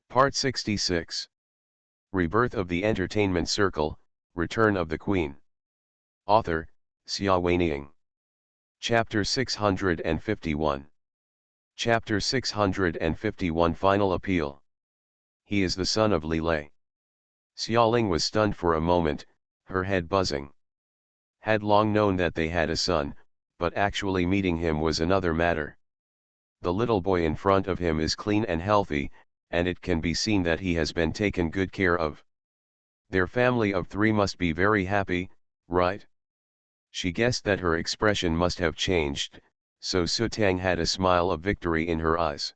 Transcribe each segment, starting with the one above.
Part 66. Rebirth of the Entertainment Circle, Return of the Queen. Author, Xia Weining. Chapter 651. Chapter 651 Final Appeal. He is the son of Li Lei. Xiaoling was stunned for a moment, her head buzzing. Had long known that they had a son, but actually meeting him was another matter. The little boy in front of him is clean and healthy, and it can be seen that he has been taken good care of. Their family of three must be very happy, right? She guessed that her expression must have changed, so Sutang had a smile of victory in her eyes.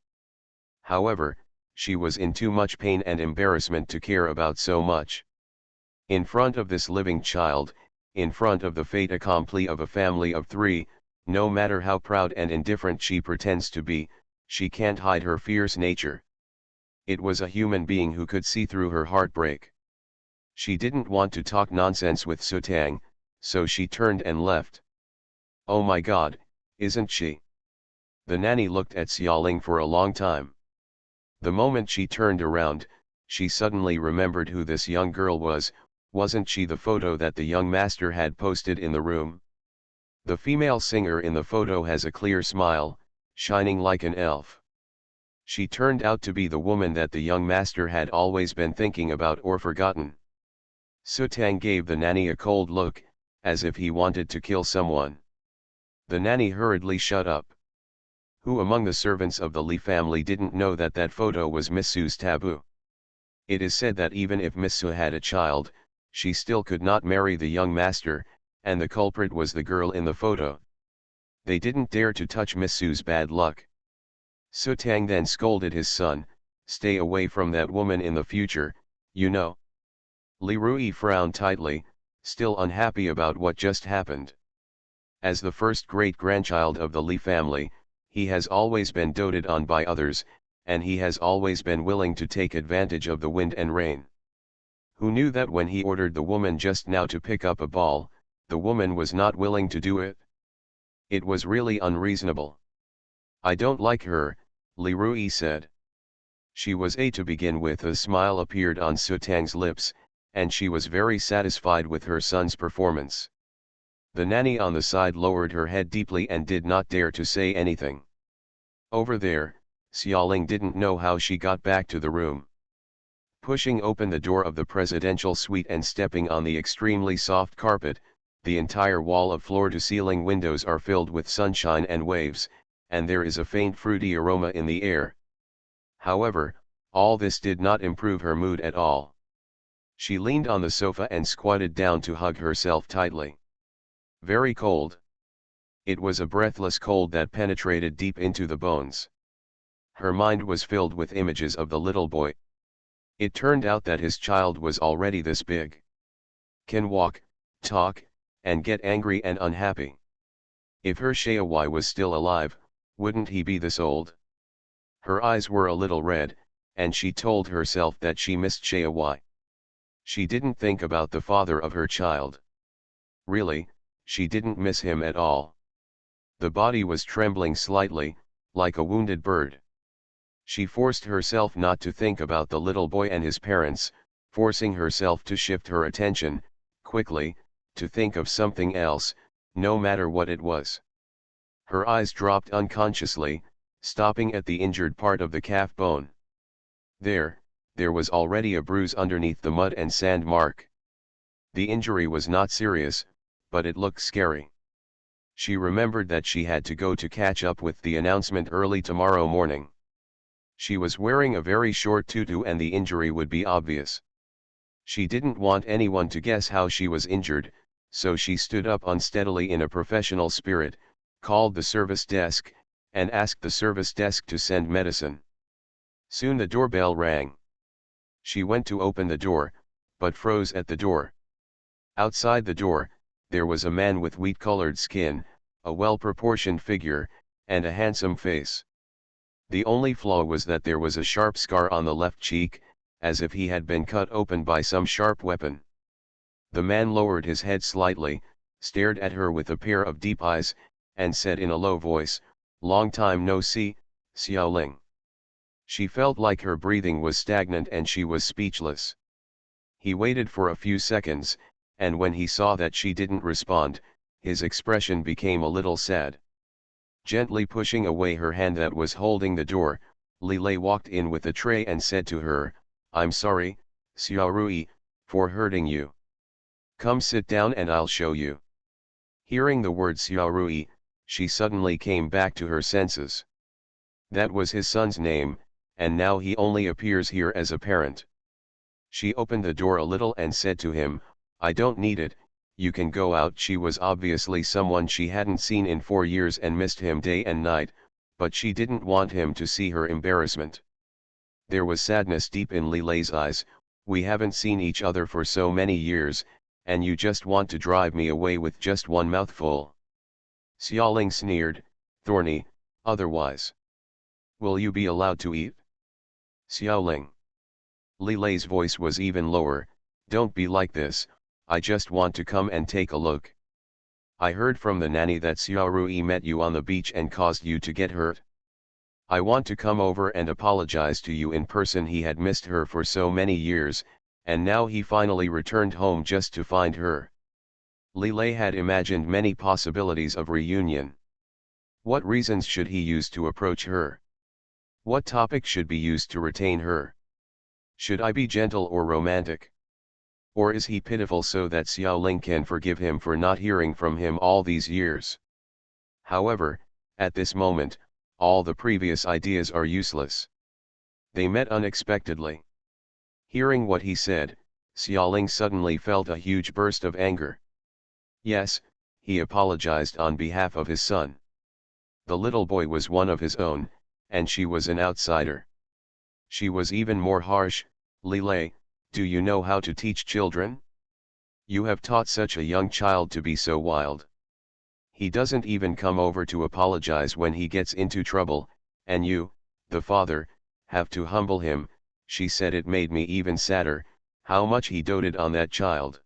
However, she was in too much pain and embarrassment to care about so much. In front of this living child, in front of the fait accompli of a family of three, no matter how proud and indifferent she pretends to be, she can't hide her fierce nature. It was a human being who could see through her heartbreak. She didn't want to talk nonsense with Sutang, so she turned and left. Oh my God, isn't she? The nanny looked at Xiaoling for a long time. The moment she turned around, she suddenly remembered who this young girl was. Wasn't she the photo that the young master had posted in the room? The female singer in the photo has a clear smile, shining like an elf. She turned out to be the woman that the young master had always been thinking about or forgotten. Sutang gave the nanny a cold look, as if he wanted to kill someone. The nanny hurriedly shut up. Who among the servants of the Li family didn't know that that photo was Miss Su's taboo? It is said that even if Miss Su had a child, she still could not marry the young master, and the culprit was the girl in the photo. They didn't dare to touch Miss Su's bad luck. Sutang then scolded his son, "Stay away from that woman in the future, you know." Li Rui frowned tightly, still unhappy about what just happened. As the first great-grandchild of the Li family, he has always been doted on by others, and he has always been willing to take advantage of the wind and rain. Who knew that when he ordered the woman just now to pick up a ball, the woman was not willing to do it? It was really unreasonable. "I don't like her," Li Rui said. She was a to begin with. A smile appeared on Sutang's lips, and she was very satisfied with her son's performance. The nanny on the side lowered her head deeply and did not dare to say anything. Over there, Xiaoling didn't know how she got back to the room. Pushing open the door of the presidential suite and stepping on the extremely soft carpet, the entire wall of floor-to-ceiling windows are filled with sunshine and waves, and there is a faint fruity aroma in the air. However, all this did not improve her mood at all. She leaned on the sofa and squatted down to hug herself tightly. Very cold. It was a breathless cold that penetrated deep into the bones. Her mind was filled with images of the little boy. It turned out that his child was already this big. Can walk, talk, and get angry and unhappy. If her Xiaowai was still alive, wouldn't he be this old? Her eyes were a little red, and she told herself that she missed Xiaowai. She didn't think about the father of her child. Really, she didn't miss him at all. The body was trembling slightly, like a wounded bird. She forced herself not to think about the little boy and his parents, forcing herself to shift her attention, quickly, to think of something else, no matter what it was. Her eyes dropped unconsciously, stopping at the injured part of the calf bone. There was already a bruise underneath the mud and sand mark. The injury was not serious, but it looked scary. She remembered that she had to go to catch up with the announcement early tomorrow morning. She was wearing a very short tutu and the injury would be obvious. She didn't want anyone to guess how she was injured, so she stood up unsteadily in a professional spirit, called the service desk, and asked the service desk to send medicine. Soon the doorbell rang. She went to open the door, but froze at the door. Outside the door, there was a man with wheat-colored skin, a well-proportioned figure, and a handsome face. The only flaw was that there was a sharp scar on the left cheek, as if he had been cut open by some sharp weapon. The man lowered his head slightly, stared at her with a pair of deep eyes, and said in a low voice, "Long time no see, Xiaoling." She felt like her breathing was stagnant and she was speechless. He waited for a few seconds, and when he saw that she didn't respond, his expression became a little sad. Gently pushing away her hand that was holding the door, Lilei walked in with the tray and said to her, "I'm sorry, Xiaorui, for hurting you. Come sit down and I'll show you." Hearing the word Xiaorui, she suddenly came back to her senses. That was his son's name, and now he only appears here as a parent. She opened the door a little and said to him, "I don't need it, you can go out." She was obviously someone she hadn't seen in 4 years and missed him day and night, but she didn't want him to see her embarrassment. There was sadness deep in Lilei's eyes. "We haven't seen each other for so many years, and you just want to drive me away with just one mouthful." Xiaoling sneered, "Thorny, otherwise. Will you be allowed to eat?" "Xiaoling." Lilei's voice was even lower, "Don't be like this, I just want to come and take a look. I heard from the nanny that Xiaorui met you on the beach and caused you to get hurt. I want to come over and apologize to you in person." He had missed her for so many years, and now he finally returned home just to find her. Lilei had imagined many possibilities of reunion. What reasons should he use to approach her? What topic should be used to retain her? Should I be gentle or romantic? Or is he pitiful so that Xiaoling can forgive him for not hearing from him all these years? However, at this moment, all the previous ideas are useless. They met unexpectedly. Hearing what he said, Xiaoling suddenly felt a huge burst of anger. Yes, he apologized on behalf of his son. The little boy was one of his own, and she was an outsider. She was even more harsh. "Lilei, do you know how to teach children? You have taught such a young child to be so wild. He doesn't even come over to apologize when he gets into trouble, and you, the father, have to humble him." She said. It made me even sadder, how much he doted on that child.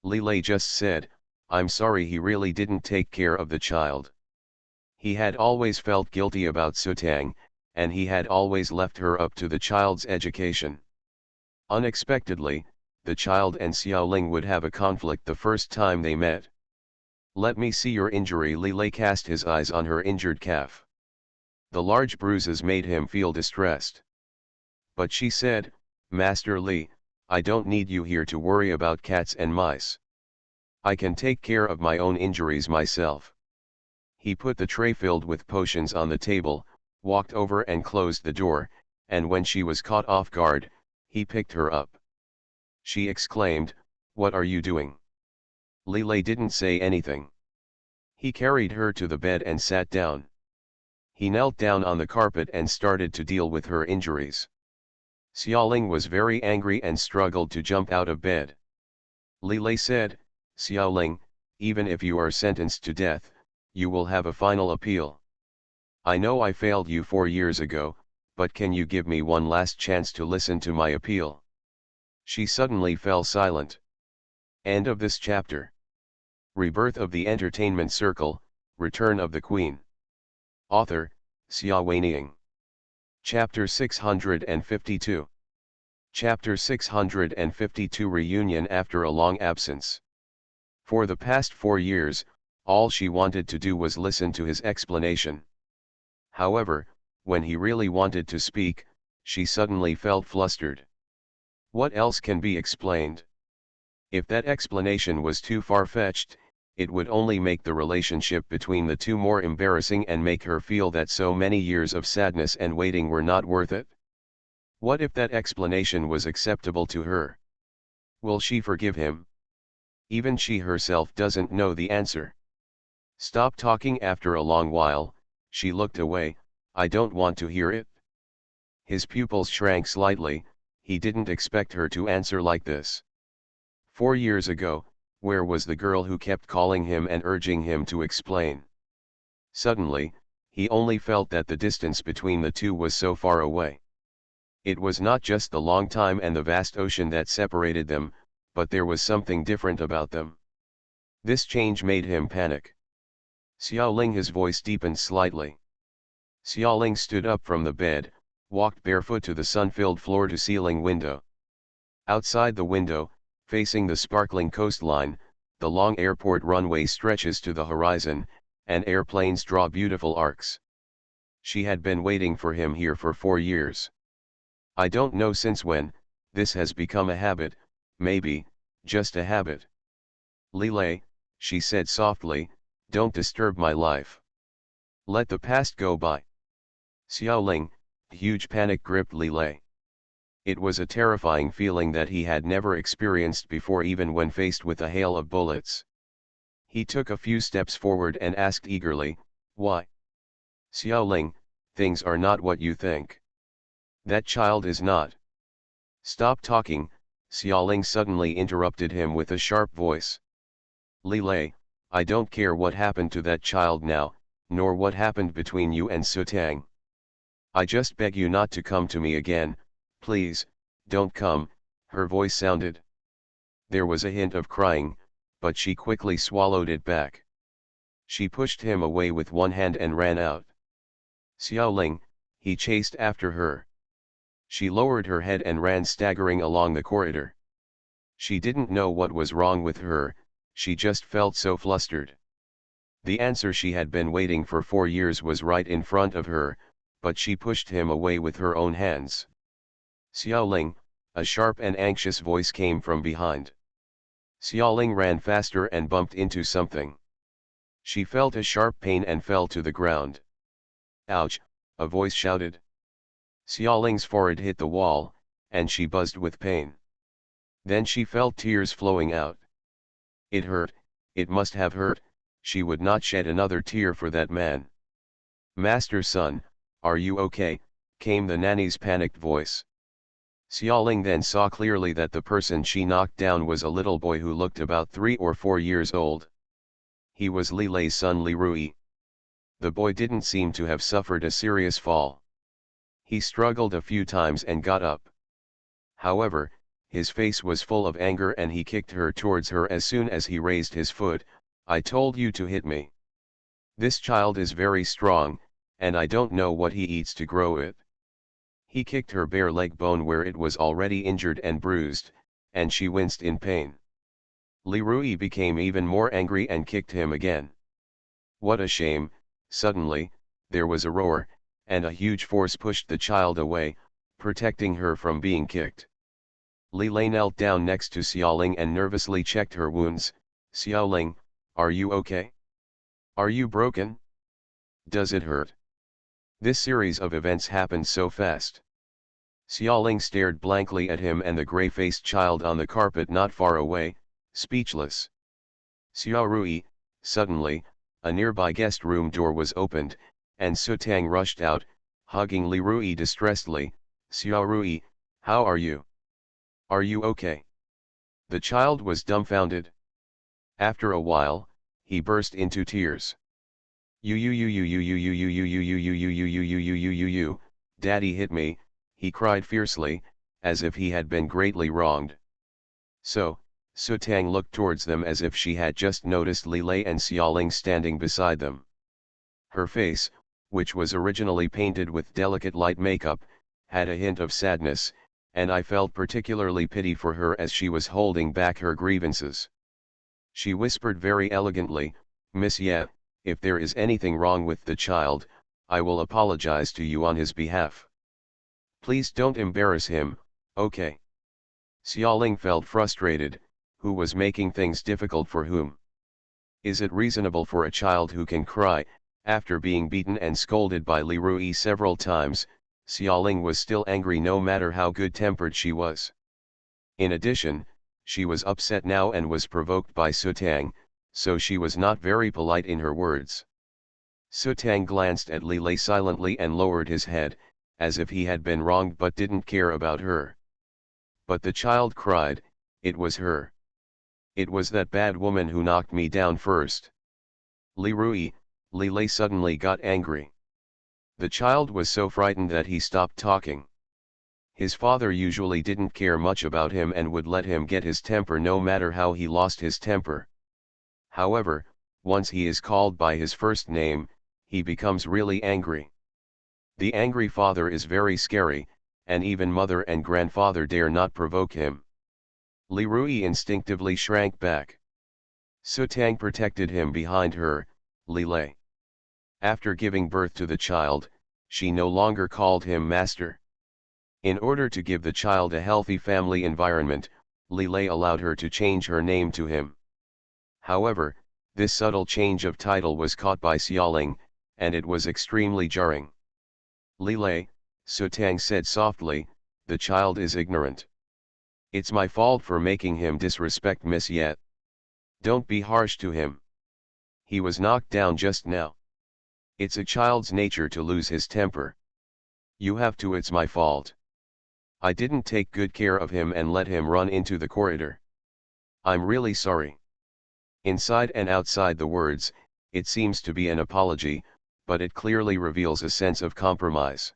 Lilei just said, "I'm sorry." He really didn't take care of the child. He had always felt guilty about Sutang, and he had always left her up to the child's education. Unexpectedly, the child and Xiaoling would have a conflict the first time they met. "Let me see your injury." Lilei cast his eyes on her injured calf. The large bruises made him feel distressed. But she said, "Master Li, I don't need you here to worry about cats and mice. I can take care of my own injuries myself." He put the tray filled with potions on the table, walked over and closed the door, and when she was caught off guard, he picked her up. She exclaimed, "What are you doing?" Lilei didn't say anything. He carried her to the bed and sat down. He knelt down on the carpet and started to deal with her injuries. Xiaoling was very angry and struggled to jump out of bed. Lilei said, "Xiaoling, even if you are sentenced to death, you will have a final appeal. I know I failed you 4 years ago, but can you give me one last chance to listen to my appeal?" She suddenly fell silent. End of this chapter. Rebirth of the Entertainment Circle, Return of the Queen. Author, Xia Weining. Chapter 652. Chapter 652. Reunion after a long absence. For the past 4 years, all she wanted to do was listen to his explanation. However, when he really wanted to speak, she suddenly felt flustered. What else can be explained? If that explanation was too far-fetched, it would only make the relationship between the two more embarrassing and make her feel that so many years of sadness and waiting were not worth it. What if that explanation was acceptable to her? Will she forgive him? Even she herself doesn't know the answer. Stop talking. After a long while, she looked away. "I don't want to hear it." His pupils shrank slightly. He didn't expect her to answer like this. 4 years ago, where was the girl who kept calling him and urging him to explain? Suddenly, he only felt that the distance between the two was so far away. It was not just the long time and the vast ocean that separated them, but there was something different about them. This change made him panic. "Xiaoling." His voice deepened slightly. Xiaoling stood up from the bed, walked barefoot to the sun-filled floor-to-ceiling window. Outside the window, facing the sparkling coastline, the long airport runway stretches to the horizon, and airplanes draw beautiful arcs. She had been waiting for him here for 4 years. I don't know since when, this has become a habit, maybe, just a habit. Lilei, she said softly, don't disturb my life. Let the past go by. Xiaoling, huge panic gripped Lilei. It was a terrifying feeling that he had never experienced before, even when faced with a hail of bullets. He took a few steps forward and asked eagerly, why? Xiaoling, things are not what you think. That child is not. Stop talking, Xiaoling suddenly interrupted him with a sharp voice. Lilei, I don't care what happened to that child now, nor what happened between you and Sutang. I just beg you not to come to me again, please, don't come, her voice sounded. There was a hint of crying, but she quickly swallowed it back. She pushed him away with one hand and ran out. Xiaoling, he chased after her. She lowered her head and ran staggering along the corridor. She didn't know what was wrong with her, she just felt so flustered. The answer she had been waiting for 4 years was right in front of her, but she pushed him away with her own hands. Xiaoling, a sharp and anxious voice came from behind. Xiaoling ran faster and bumped into something. She felt a sharp pain and fell to the ground. Ouch, a voice shouted. Xiaoling's forehead hit the wall, and she buzzed with pain. Then she felt tears flowing out. It hurt, it must have hurt, she would not shed another tear for that man. Master Sun, are you okay? Came the nanny's panicked voice. Xiaoling then saw clearly that the person she knocked down was a little boy who looked about 3 or 4 years old. He was Lilei's son Li Rui. The boy didn't seem to have suffered a serious fall. He struggled a few times and got up. However, his face was full of anger and he kicked her towards her as soon as he raised his foot. I told you to hit me. This child is very strong, and I don't know what he eats to grow it. He kicked her bare leg bone where it was already injured and bruised, and she winced in pain. Li Rui became even more angry and kicked him again. What a shame, suddenly, there was a roar, and a huge force pushed the child away, protecting her from being kicked. Lilei knelt down next to Xiaoling and nervously checked her wounds. Xiaoling, are you okay? Are you broken? Does it hurt? This series of events happened so fast. Xiaoling stared blankly at him and the grey-faced child on the carpet not far away, speechless. Xiaorui, suddenly, a nearby guest room door was opened, and Sutang rushed out, hugging Li Rui distressedly. Xiaorui, how are you? Are you okay? The child was dumbfounded. After a while, he burst into tears. Daddy hit me, he cried fiercely, as if he had been greatly wronged. So, Sutang looked towards them as if she had just noticed Lilei and Xiaoling standing beside them. Her face, which was originally painted with delicate light makeup, had a hint of sadness, and I felt particularly pity for her as she was holding back her grievances. She whispered very elegantly, Monsieur, if there is anything wrong with the child, I will apologize to you on his behalf. Please don't embarrass him, okay? Xiaoling felt frustrated. Who was making things difficult for whom? Is it reasonable for a child who can cry, after being beaten and scolded by Li Rui several times? Xiaoling was still angry no matter how good-tempered she was. In addition, she was upset now and was provoked by Sutang, so she was not very polite in her words. Sutang glanced at Lilei silently and lowered his head, as if he had been wronged but didn't care about her. But the child cried, it was her. It was that bad woman who knocked me down first. Li Rui, Lilei suddenly got angry. The child was so frightened that he stopped talking. His father usually didn't care much about him and would let him get his temper no matter how he lost his temper. However, once he is called by his first name, he becomes really angry. The angry father is very scary, and even mother and grandfather dare not provoke him. Li Rui instinctively shrank back. Su Tang protected him behind her, Li Lei. After giving birth to the child, she no longer called him master. In order to give the child a healthy family environment, Li Lei allowed her to change her name to him. However, this subtle change of title was caught by Xiaoling, and it was extremely jarring. Li Lei, Su Tang said softly, the child is ignorant. It's my fault for making him disrespect Miss Yet. Don't be harsh to him. He was knocked down just now. It's a child's nature to lose his temper. You have to. It's my fault. I didn't take good care of him and let him run into the corridor. I'm really sorry. Inside and outside the words, it seems to be an apology, but it clearly reveals a sense of compromise.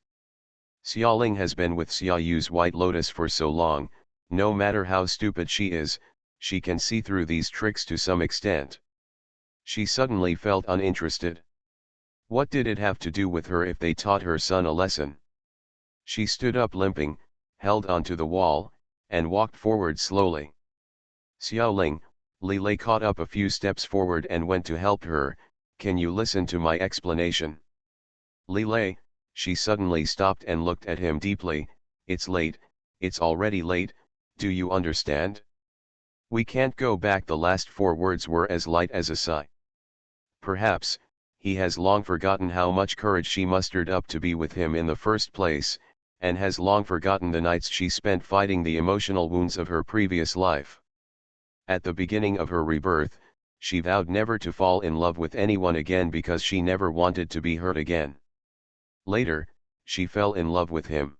Xiaoling has been with Xia Yu's White Lotus for so long, no matter how stupid she is, she can see through these tricks to some extent. She suddenly felt uninterested. What did it have to do with her if they taught her son a lesson? She stood up limping, held onto the wall, and walked forward slowly. Xiaoling, Li Lei caught up a few steps forward and went to help her. Can you listen to my explanation? Li Lei, she suddenly stopped and looked at him deeply. It's late, it's already late, do you understand? We can't go back. The last 4 words were as light as a sigh. Perhaps, he has long forgotten how much courage she mustered up to be with him in the first place, and has long forgotten the nights she spent fighting the emotional wounds of her previous life. At the beginning of her rebirth, she vowed never to fall in love with anyone again because she never wanted to be hurt again. Later, she fell in love with him.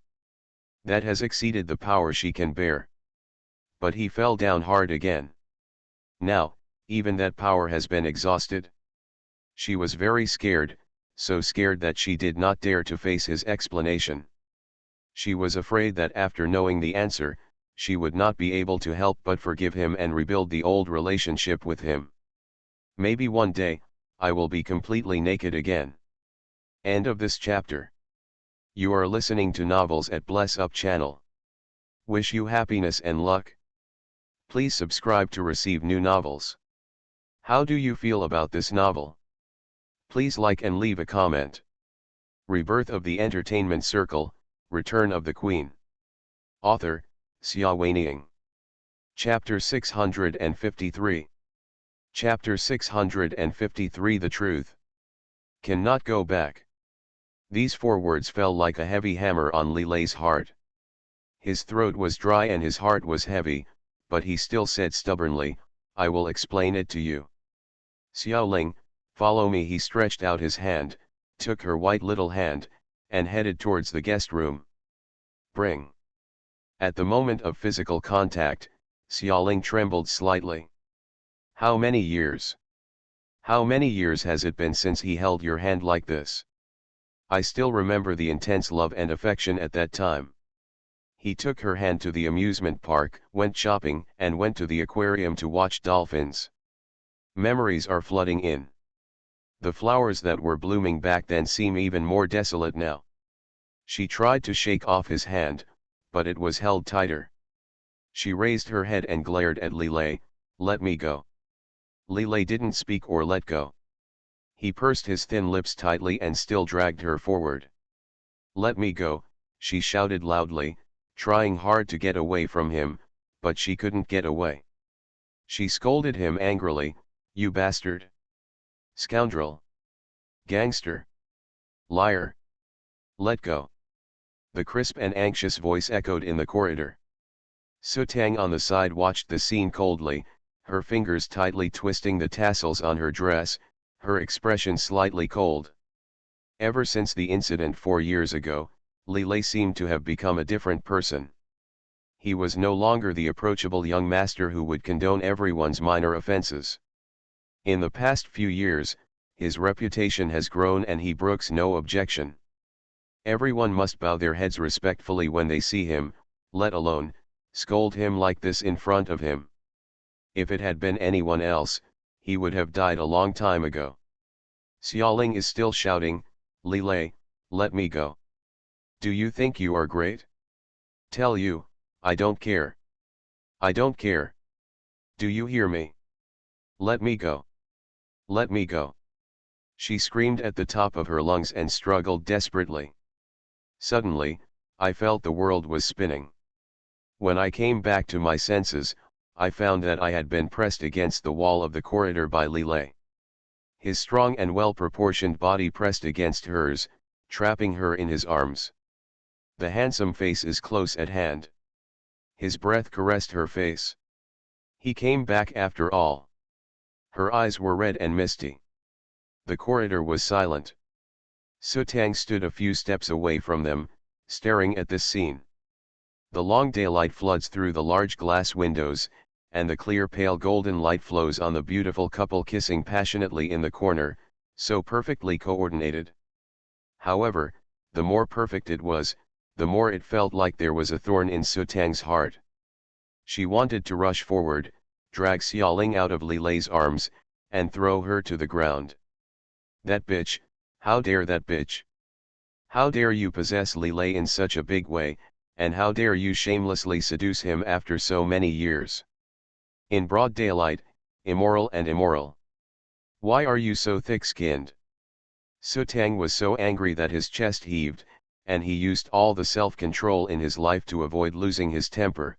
That has exceeded the power she can bear. But he fell down hard again. Now, even that power has been exhausted. She was very scared, so scared that she did not dare to face his explanation. She was afraid that after knowing the answer, she would not be able to help but forgive him and rebuild the old relationship with him. Maybe one day, I will be completely naked again. End of this chapter. You are listening to Novels at Bless Up channel. Wish you happiness and luck. Please subscribe to receive new novels. How do you feel about this novel? Please like and leave a comment. Rebirth of the Entertainment Circle, Return of the Queen. Author, Xia Weiniang. Chapter 653. Chapter 653. The Truth. Cannot go back. These 4 words fell like a heavy hammer on Li Lei's heart. His throat was dry and his heart was heavy, but he still said stubbornly, I will explain it to you. Xiaoling, follow me. He stretched out his hand, took her white little hand, and headed towards the guest room. Bring. At the moment of physical contact, Xiaoling trembled slightly. How many years? How many years has it been since he held your hand like this? I still remember the intense love and affection at that time. He took her hand to the amusement park, went shopping, and went to the aquarium to watch dolphins. Memories are flooding in. The flowers that were blooming back then seem even more desolate now. She tried to shake off his hand, but it was held tighter. She raised her head and glared at Li Lei. Let me go. Li Lei didn't speak or let go. He pursed his thin lips tightly and still dragged her forward. Let me go, she shouted loudly, trying hard to get away from him, but she couldn't get away. She scolded him angrily, you bastard! Scoundrel! Gangster! Liar! Let go! The crisp and anxious voice echoed in the corridor. Su Tang on the side watched the scene coldly, her fingers tightly twisting the tassels on her dress, her expression slightly cold. Ever since the incident 4 years ago, Li Lei seemed to have become a different person. He was no longer the approachable young master who would condone everyone's minor offenses. In the past few years, his reputation has grown and he brooks no objection. Everyone must bow their heads respectfully when they see him, let alone, scold him like this in front of him. If it had been anyone else, he would have died a long time ago. Xiaoling is still shouting, Li Lei, let me go. Do you think you are great? Tell you, I don't care. I don't care. Do you hear me? Let me go. Let me go. She screamed at the top of her lungs and struggled desperately. Suddenly, I felt the world was spinning. When I came back to my senses, I found that I had been pressed against the wall of the corridor by Lillet. His strong and well-proportioned body pressed against hers, trapping her in his arms. The handsome face is close at hand. His breath caressed her face. He came back after all. Her eyes were red and misty. The corridor was silent. Sutang stood a few steps away from them, staring at this scene. The long daylight floods through the large glass windows, and the clear pale golden light flows on the beautiful couple kissing passionately in the corner, so perfectly coordinated. However, the more perfect it was, the more it felt like there was a thorn in Sutang's heart. She wanted to rush forward, drag Xiaoling out of Lilei's arms, and throw her to the ground. That bitch, how dare that bitch? How dare you possess Lilei in such a big way, and how dare you shamelessly seduce him after so many years? In broad daylight, immoral and immoral. Why are you so thick-skinned? Sutang was so angry that his chest heaved, and he used all the self-control in his life to avoid losing his temper.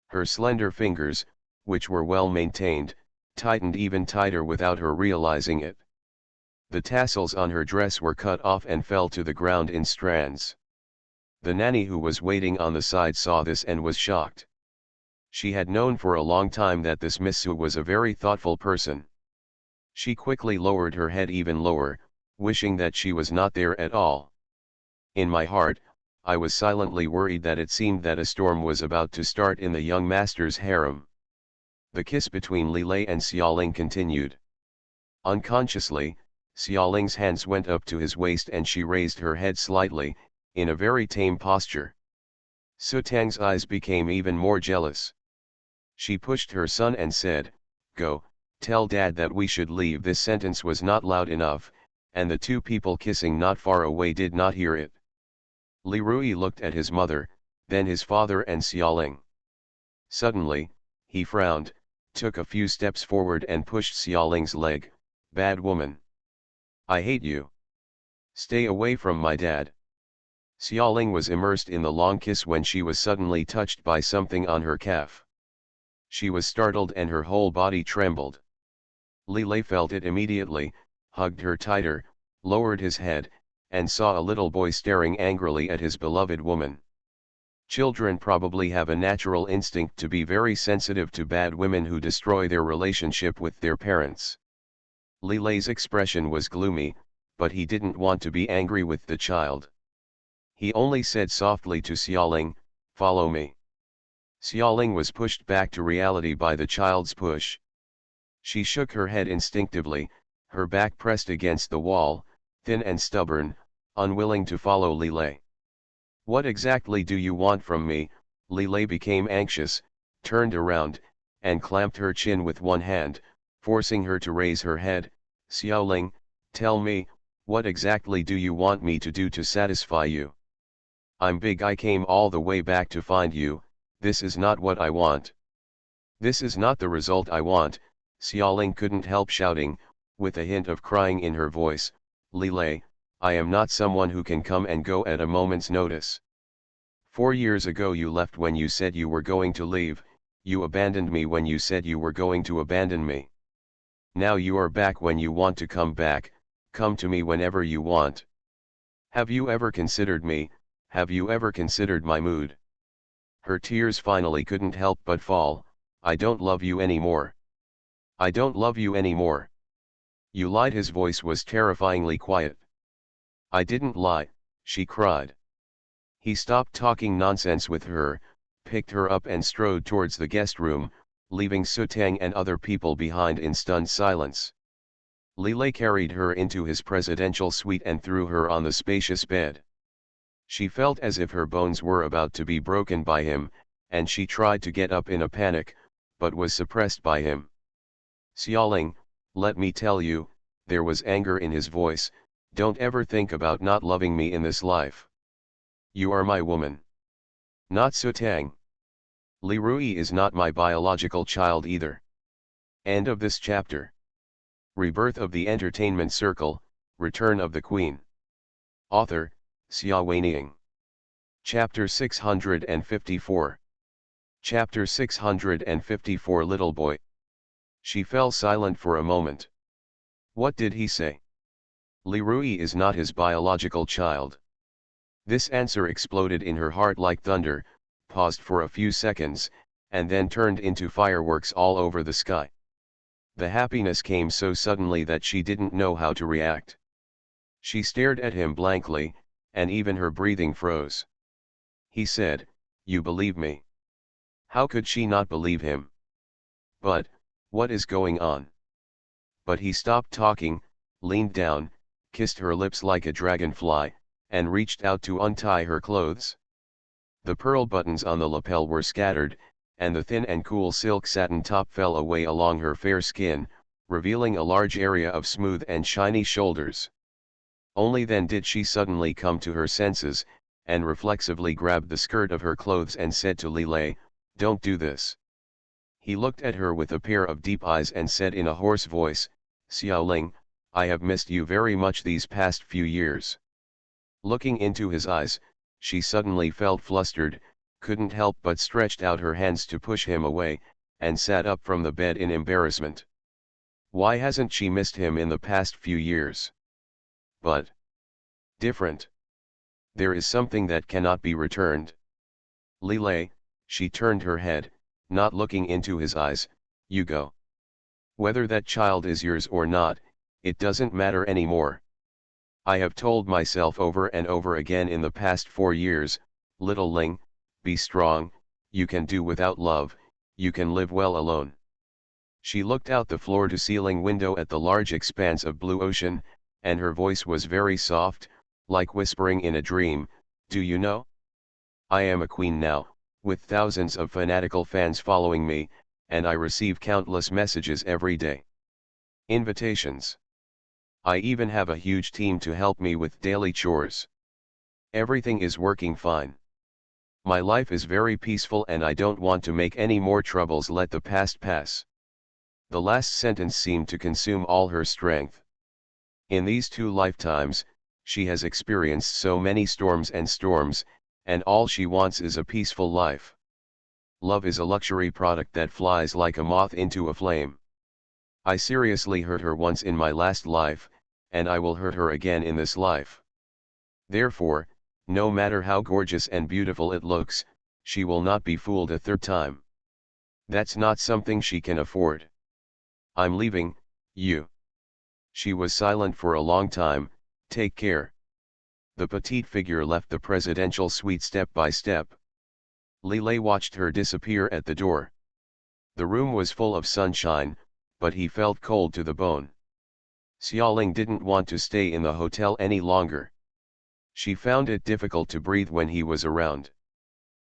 Her slender fingers, which were well maintained, tightened even tighter without her realizing it. The tassels on her dress were cut off and fell to the ground in strands. The nanny who was waiting on the side saw this and was shocked. She had known for a long time that this Miss Su was a very thoughtful person. She quickly lowered her head even lower, wishing that she was not there at all. In my heart, I was silently worried that it seemed that a storm was about to start in the young master's harem. The kiss between Lilei and Xiaoling continued. Unconsciously, Xiaoling's hands went up to his waist and she raised her head slightly, in a very tame posture. Sutang's eyes became even more jealous. She pushed her son and said, "Go, tell Dad that we should leave." This sentence was not loud enough, and the two people kissing not far away did not hear it. Li Rui looked at his mother, then his father and Xiaoling. Suddenly, he frowned, took a few steps forward and pushed Xiaoling's leg. "Bad woman. I hate you. Stay away from my dad." Xiaoling was immersed in the long kiss when she was suddenly touched by something on her calf. She was startled and her whole body trembled. Lilei felt it immediately, hugged her tighter, lowered his head, and saw a little boy staring angrily at his beloved woman. Children probably have a natural instinct to be very sensitive to bad women who destroy their relationship with their parents. Lilei's expression was gloomy, but he didn't want to be angry with the child. He only said softly to Xiaoling, "Follow me." Xiaoling was pushed back to reality by the child's push. She shook her head instinctively, her back pressed against the wall, thin and stubborn, unwilling to follow Lilei. "What exactly do you want from me?" Lilei became anxious, turned around, and clamped her chin with one hand, forcing her to raise her head. "Xiaoling, tell me, what exactly do you want me to do to satisfy you? I'm big. I came all the way back to find you. This is not what I want. This is not the result I want." Xiaoling couldn't help shouting, with a hint of crying in her voice, "Lilei, I am not someone who can come and go at a moment's notice. 4 years ago you left when you said you were going to leave, you abandoned me when you said you were going to abandon me. Now you are back when you want to come back. Come to me whenever you want. Have you ever considered me? Have you ever considered my mood?" Her tears finally couldn't help but fall. "I don't love you anymore. I don't love you anymore. You lied." His voice was terrifyingly quiet. "I didn't lie," she cried. He stopped talking nonsense with her, picked her up and strode towards the guest room, leaving Sutang and other people behind in stunned silence. Lilei carried her into his presidential suite and threw her on the spacious bed. She felt as if her bones were about to be broken by him, and she tried to get up in a panic, but was suppressed by him. "Xiaoling, let me tell you," there was anger in his voice, "don't ever think about not loving me in this life. You are my woman. Not Sutang. Li Rui is not my biological child either. End of this chapter. Rebirth of the Entertainment Circle, Return of the Queen. Author, Xia Weining. Chapter 654. Chapter 654 Little Boy. She fell silent for a moment. What did he say? Li Rui is not his biological child. This answer exploded in her heart like thunder, paused for a few seconds, and then turned into fireworks all over the sky. The happiness came so suddenly that she didn't know how to react. She stared at him blankly, and even her breathing froze. He said, "You believe me." How could she not believe him? But, what is going on? But he stopped talking, leaned down, kissed her lips like a dragonfly, and reached out to untie her clothes. The pearl buttons on the lapel were scattered, and the thin and cool silk satin top fell away along her fair skin, revealing a large area of smooth and shiny shoulders. Only then did she suddenly come to her senses, and reflexively grabbed the skirt of her clothes and said to Lilei, "Don't do this." He looked at her with a pair of deep eyes and said in a hoarse voice, "Xiaoling, I have missed you very much these past few years." Looking into his eyes, she suddenly felt flustered, couldn't help but stretched out her hands to push him away, and sat up from the bed in embarrassment. Why hasn't she missed him in the past few years? But different. There is something that cannot be returned. Lilei, she turned her head, not looking into his eyes, "You go. Whether that child is yours or not, it doesn't matter anymore. I have told myself over and over again in the past 4 years, little Ling, be strong, you can do without love, you can live well alone." She looked out the floor-to-ceiling window at the large expanse of blue ocean, and her voice was very soft, like whispering in a dream, "Do you know? I am a queen now, with thousands of fanatical fans following me, and I receive countless messages every day. Invitations. I even have a huge team to help me with daily chores. Everything is working fine. My life is very peaceful and I don't want to make any more troubles. Let the past pass." The last sentence seemed to consume all her strength. In these 2 lifetimes, she has experienced so many storms, and all she wants is a peaceful life. Love is a luxury product that flies like a moth into a flame. I seriously hurt her once in my last life, and I will hurt her again in this life. Therefore, no matter how gorgeous and beautiful it looks, she will not be fooled a 3rd time. That's not something she can afford. I'm leaving, you. She was silent for a long time. Take care. The petite figure left the presidential suite step by step. Lilei watched her disappear at the door. The room was full of sunshine, but he felt cold to the bone. Xiaoling didn't want to stay in the hotel any longer. She found it difficult to breathe when he was around.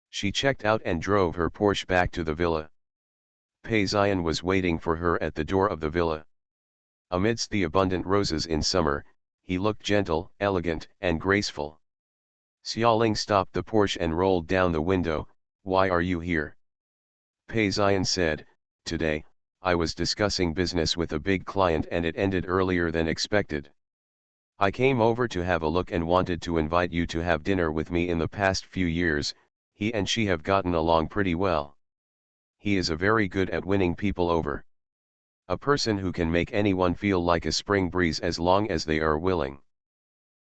She checked out and drove her Porsche back to the villa. Pei Ziyan was waiting for her at the door of the villa. Amidst the abundant roses in summer, he looked gentle, elegant, and graceful. Xiaoling stopped the Porsche and rolled down the window. "Why are you here?" Pei Ziyan said, "Today, I was discussing business with a big client and it ended earlier than expected. I came over to have a look and wanted to invite you to have dinner with me. In the past few years, he and she have gotten along pretty well. He is very good at winning people over. A person who can make anyone feel like a spring breeze as long as they are willing.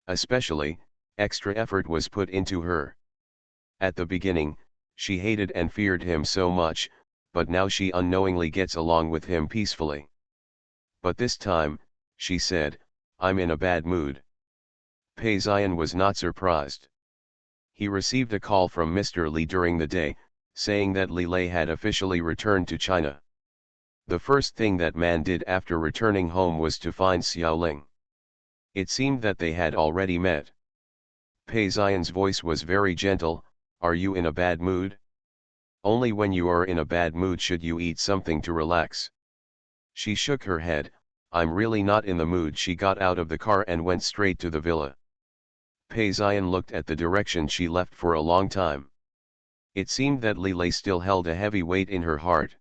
Especially, extra effort was put into her. At the beginning, she hated and feared him so much, but now she unknowingly gets along with him peacefully. But this time, she said, I'm in a bad mood." Pei Ziyan was not surprised. He received a call from Mr. Li during the day, saying that Li Lei had officially returned to China. The first thing that man did after returning home was to find Xiaoling. It seemed that they had already met. Pei Ziyan's voice was very gentle. "Are you in a bad mood? Only when you are in a bad mood should you eat something to relax." She shook her head. "I'm really not in the mood." She got out of the car and went straight to the villa. Pei Xian looked at the direction she left for a long time. It seemed that Li Lei still held a heavy weight in her heart.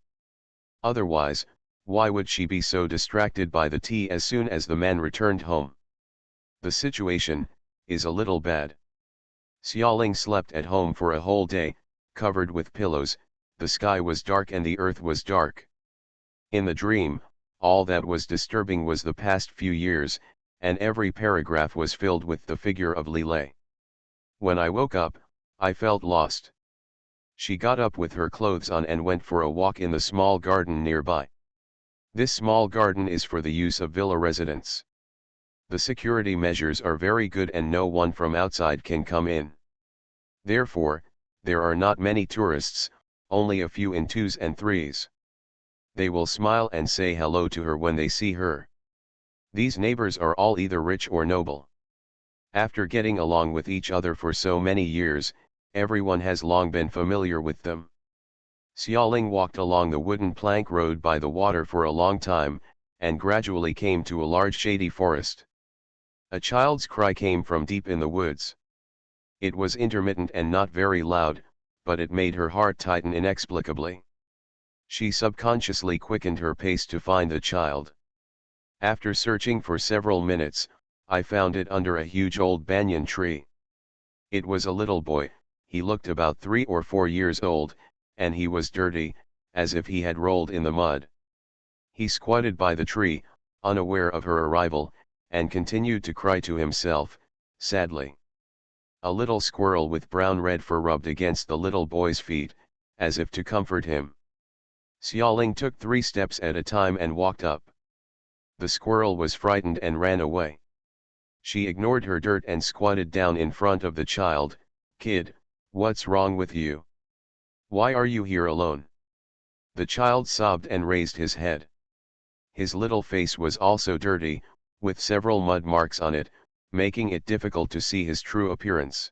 Otherwise, why would she be so distracted by the tea as soon as the man returned home? The situation is a little bad. Xiaoling slept at home for a whole day, covered with pillows. The sky was dark and the earth was dark. In the dream, all that was disturbing was the past few years, and every paragraph was filled with the figure of Li Lei. When I woke up, I felt lost. She got up with her clothes on and went for a walk in the small garden nearby. This small garden is for the use of villa residents. The security measures are very good and no one from outside can come in. Therefore, there are not many tourists, only a few in twos and threes. They will smile and say hello to her when they see her. These neighbors are all either rich or noble. After getting along with each other for so many years, everyone has long been familiar with them. Xiaoling walked along the wooden plank road by the water for a long time, and gradually came to a large shady forest. A child's cry came from deep in the woods. It was intermittent and not very loud, but it made her heart tighten inexplicably. She subconsciously quickened her pace to find the child. After searching for several minutes, I found it under a huge old banyan tree. It was a little boy. He looked about 3 or 4 years old, and he was dirty, as if he had rolled in the mud. He squatted by the tree, unaware of her arrival, and continued to cry to himself, sadly. A little squirrel with brown-red fur rubbed against the little boy's feet, as if to comfort him. Xiaoling took 3 steps at a time and walked up. The squirrel was frightened and ran away. She ignored her dirt and squatted down in front of the child. "Kid, what's wrong with you? Why are you here alone?" The child sobbed and raised his head. His little face was also dirty, with several mud marks on it, making it difficult to see his true appearance.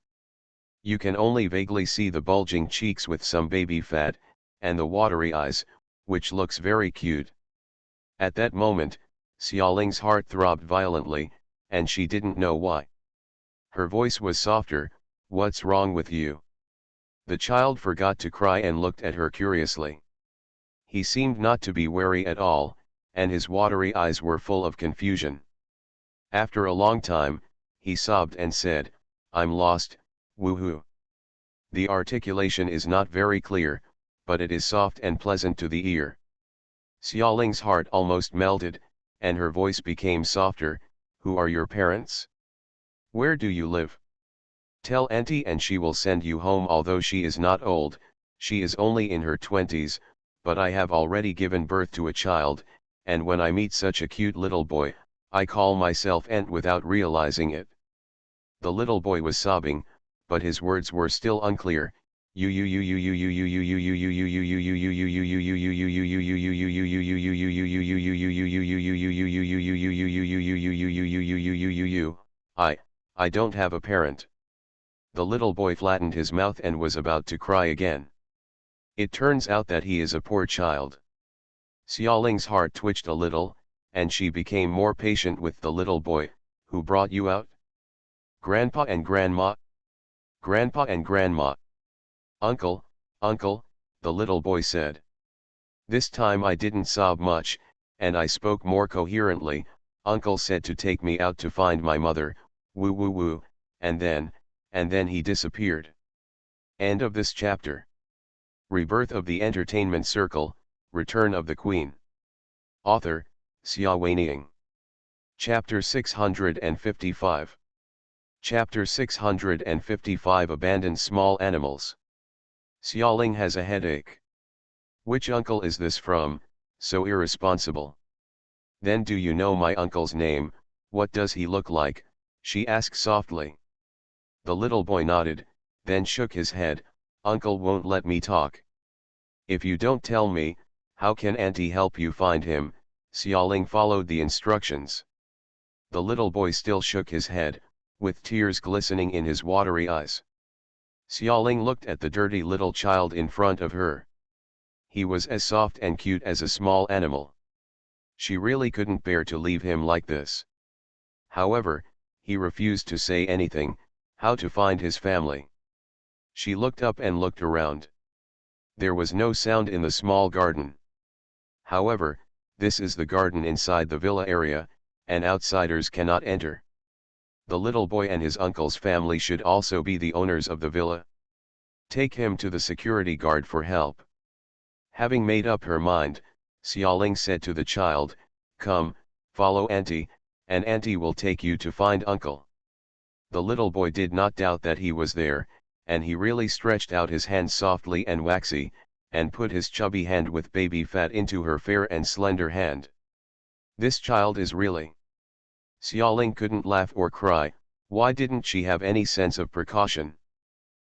You can only vaguely see the bulging cheeks with some baby fat, and the watery eyes, which looks very cute. At that moment, Xiaoling's heart throbbed violently, and she didn't know why. Her voice was softer. "What's wrong with you?" The child forgot to cry and looked at her curiously. He seemed not to be wary at all, and his watery eyes were full of confusion. After a long time, he sobbed and said, "I'm lost, woohoo." The articulation is not very clear, but it is soft and pleasant to the ear. Xiaoling's heart almost melted, and her voice became softer. "Who are your parents? Where do you live? Tell Auntie and she will send you home. Although she is not old, she is only in her 20s, but I have already given birth to a child, and when I meet such a cute little boy, I call myself aunt without realizing it." The little boy was sobbing, but his words were still unclear. I don't have a parent." The little boy flattened his mouth and was about to cry again. It turns out that he is a poor child. Xiaoling's heart twitched a little, and she became more patient with the little boy. "Who brought you out?" "Grandpa and Grandma." "Grandpa and Grandma." "Uncle, Uncle," the little boy said. This time I didn't sob much, and I spoke more coherently. "Uncle said to take me out to find my mother, woo woo woo, and then he disappeared." End of this chapter. Rebirth of the Entertainment Circle, Return of the Queen. Author, Xia Weining. Chapter 655. Chapter 655 Abandoned Small Animals. Xiaoling has a headache. "Which uncle is this from, so irresponsible?" "Then do you know my uncle's name? What does he look like?" she asked softly. The little boy nodded, then shook his head. "Uncle won't let me talk." "If you don't tell me, how can Auntie help you find him?" Xiaoling followed the instructions. The little boy still shook his head, with tears glistening in his watery eyes. Xiaoling looked at the dirty little child in front of her. He was as soft and cute as a small animal. She really couldn't bear to leave him like this. However, he refused to say anything, How to find his family? She looked up and looked around. There was no sound in the small garden. However, this is the garden inside the villa area, and outsiders cannot enter. The little boy and his uncle's family should also be the owners of the villa. Take him to the security guard for help. Having made up her mind, Xiaoling said to the child, "Come, follow Auntie, and Auntie will take you to find uncle." The little boy did not doubt that he was there, and he really stretched out his hand softly and waxy, and put his chubby hand with baby fat into her fair and slender hand. This child is really. Xiaoling couldn't laugh or cry. Why didn't she have any sense of precaution?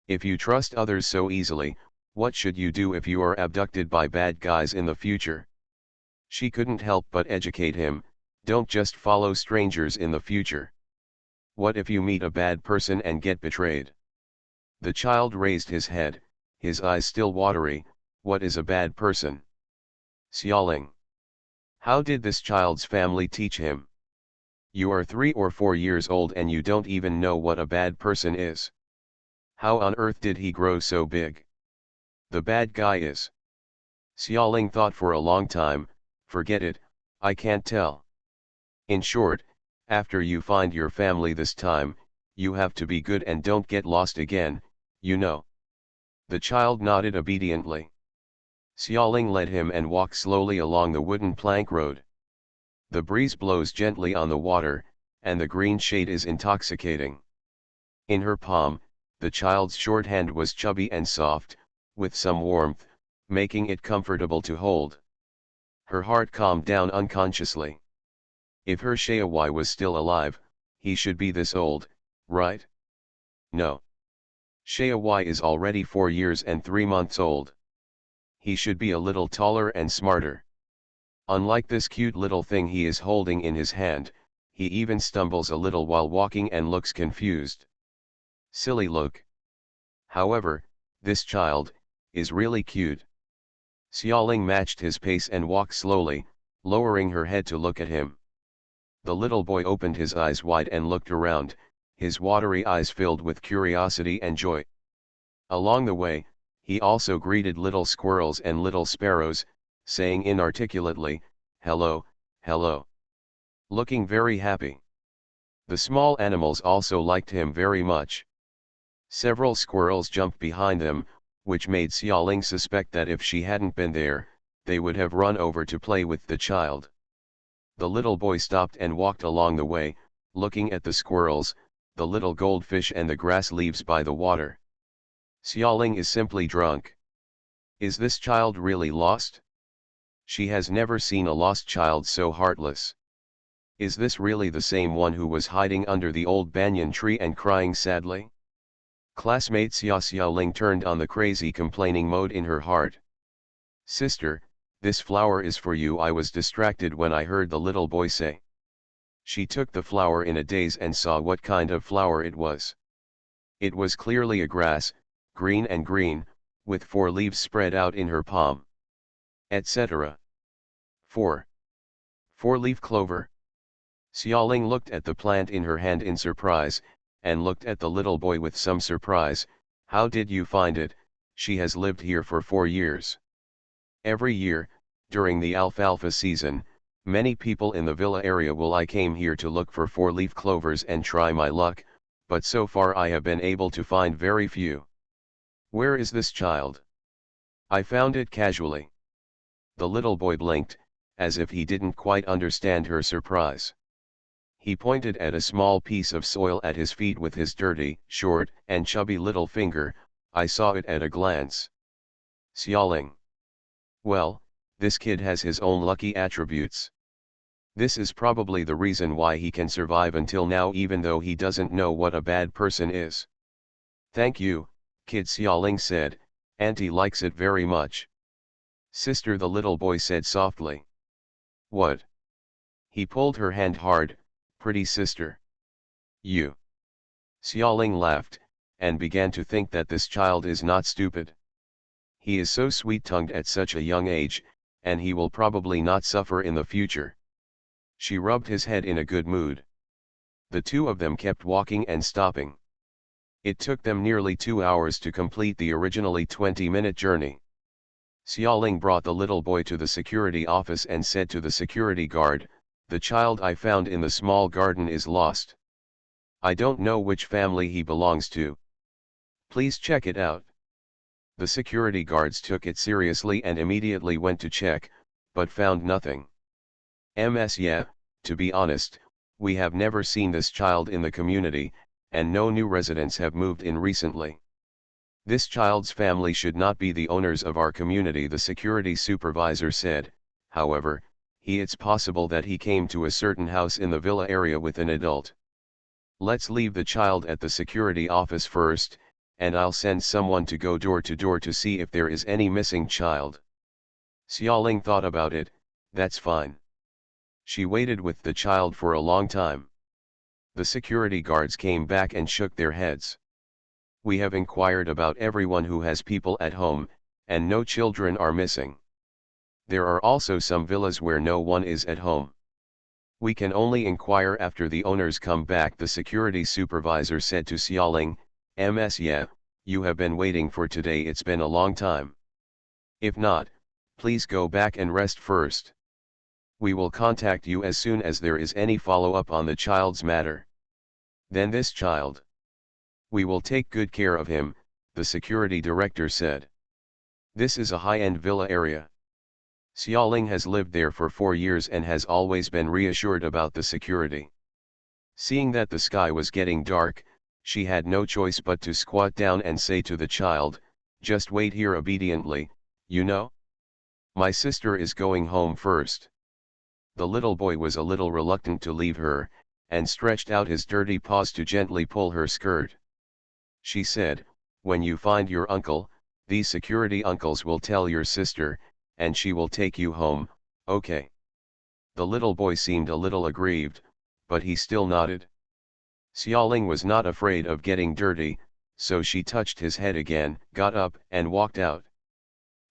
If you trust others so easily, what should you do if you are abducted by bad guys in the future? She couldn't help but educate him, don't just follow strangers in the future. What if you meet a bad person and get betrayed? The child raised his head, his eyes still watery. What is a bad person? Xiaoling. How did this child's family teach him? You are 3 or 4 years old and you don't even know what a bad person is. How on earth did he grow so big? The bad guy is. Xiaoling thought for a long time, forget it, I can't tell. In short, after you find your family this time, you have to be good and don't get lost again, you know. The child nodded obediently. Xiaoling led him and walked slowly along the wooden plank road. The breeze blows gently on the water, and the green shade is intoxicating. In her palm, the child's short hand was chubby and soft, with some warmth, making it comfortable to hold. Her heart calmed down unconsciously. If her Xiaowai was still alive, he should be this old, right? No. Xiaowai is already 4 years and 3 months old. He should be a little taller and smarter. Unlike this cute little thing he is holding in his hand, he even stumbles a little while walking and looks confused. Silly look. However, this child is really cute. Xiaoling matched his pace and walked slowly, lowering her head to look at him. The little boy opened his eyes wide and looked around, his watery eyes filled with curiosity and joy. Along the way, he also greeted little squirrels and little sparrows, saying inarticulately, "Hello, hello." Looking very happy. The small animals also liked him very much. Several squirrels jumped behind them, which made Xiaoling suspect that if she hadn't been there, they would have run over to play with the child. The little boy stopped and walked along the way, looking at the squirrels, the little goldfish and the grass leaves by the water. Xiaoling is simply drunk. Is this child really lost? She has never seen a lost child so heartless. Is this really the same one who was hiding under the old banyan tree and crying sadly? Classmate Xiaoling turned on the crazy complaining mode in her heart. "Sister, this flower is for you." I was distracted when I heard the little boy say. She took the flower in a daze and saw what kind of flower it was. It was clearly a grass, green and green, with 4 leaves spread out in her palm. Etc. 4. 4-leaf clover. Xiaoling looked at the plant in her hand in surprise, and looked at the little boy with some surprise. "How did you find it? She has lived here for 4 years. Every year, during the alfalfa season, many people in the villa area will I came here to look for 4-leaf clovers and try my luck, but so far I have been able to find very few. Where is this child? I found it casually." The little boy blinked, as if he didn't quite understand her surprise. He pointed at a small piece of soil at his feet with his dirty, short, and chubby little finger. "I saw it at a glance." Xiaoling. Well, this kid has his own lucky attributes. This is probably the reason why he can survive until now even though he doesn't know what a bad person is. "Thank you, kid," Xiaoling said, "Auntie likes it very much." "Sister," the little boy said softly. "What?" He pulled her hand hard. "Pretty sister. You." Xiaoling laughed, and began to think that this child is not stupid. He is so sweet-tongued at such a young age, and he will probably not suffer in the future. She rubbed his head in a good mood. The two of them kept walking and stopping. It took them nearly 2 hours to complete the originally 20-minute journey. Xiaoling brought the little boy to the security office and said to the security guard, "The child I found in the small garden is lost. I don't know which family he belongs to. Please check it out." The security guards took it seriously and immediately went to check, but found nothing. Yeah, to be honest, we have never seen this child in the community, and no new residents have moved in recently. This child's family should not be the owners of our community, the security supervisor said. However, it's possible that he came to a certain house in the villa area with an adult. Let's leave the child at the security office first, and I'll send someone to go door to see if there is any missing child. Xiaoling thought about it. That's fine. She waited with the child for a long time. The security guards came back and shook their heads. "We have inquired about everyone who has people at home, and no children are missing. There are also some villas where no one is at home. We can only inquire after the owners come back," the security supervisor said to Xiaoling. Yeah, you have been waiting for today, it's been a long time. If not, please go back and rest first. We will contact you as soon as there is any follow-up on the child's matter. Then this child. We will take good care of him, the security director said. This is a high-end villa area. Xiaoling has lived there for 4 years and has always been reassured about the security. Seeing that the sky was getting dark, she had no choice but to squat down and say to the child, "Just wait here obediently, you know? My sister is going home first." The little boy was a little reluctant to leave her, and stretched out his dirty paws to gently pull her skirt. She said, "When you find your uncle, these security uncles will tell your sister, and she will take you home, okay?" The little boy seemed a little aggrieved, but he still nodded. Xiaoling was not afraid of getting dirty, so she touched his head again, got up, and walked out.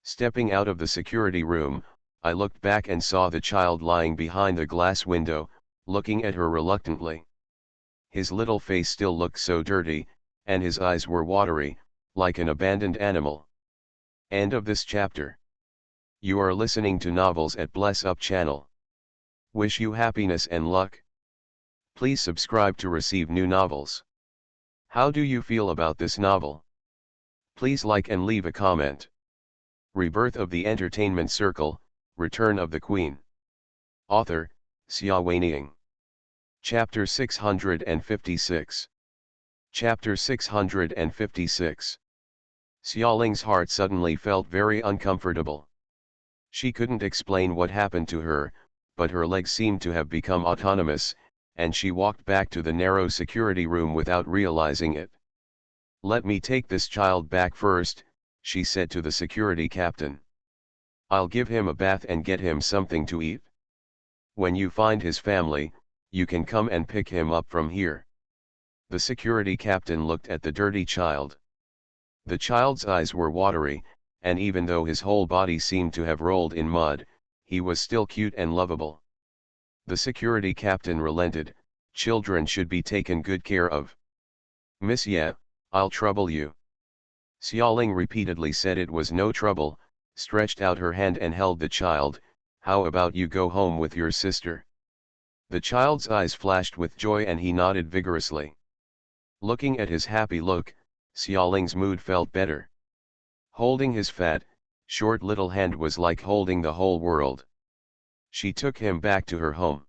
Stepping out of the security room, I looked back and saw the child lying behind the glass window, looking at her reluctantly. His little face still looked so dirty, and his eyes were watery, like an abandoned animal. End of this chapter. You are listening to Novels at Bless Up channel. Wish you happiness and luck. Please subscribe to receive new novels. How do you feel about this novel? Please like and leave a comment. Rebirth of the Entertainment Circle, Return of the Queen. Author, Xia Weining. Chapter 656. Chapter 656. Xiaoling's heart suddenly felt very uncomfortable. She couldn't explain what happened to her, but her legs seemed to have become autonomous, and she walked back to the narrow security room without realizing it. "Let me take this child back first," she said to the security captain. "I'll give him a bath and get him something to eat. When you find his family, you can come and pick him up from here." The security captain looked at the dirty child. The child's eyes were watery, and even though his whole body seemed to have rolled in mud, he was still cute and lovable. The security captain relented. "Children should be taken good care of." "Miss, yeah, I'll trouble you." Xiaoling repeatedly said it was no trouble, stretched out her hand and held the child. "How about you go home with your sister?" The child's eyes flashed with joy and he nodded vigorously. Looking at his happy look, Xiaoling's mood felt better. Holding his fat, short little hand was like holding the whole world. She took him back to her home.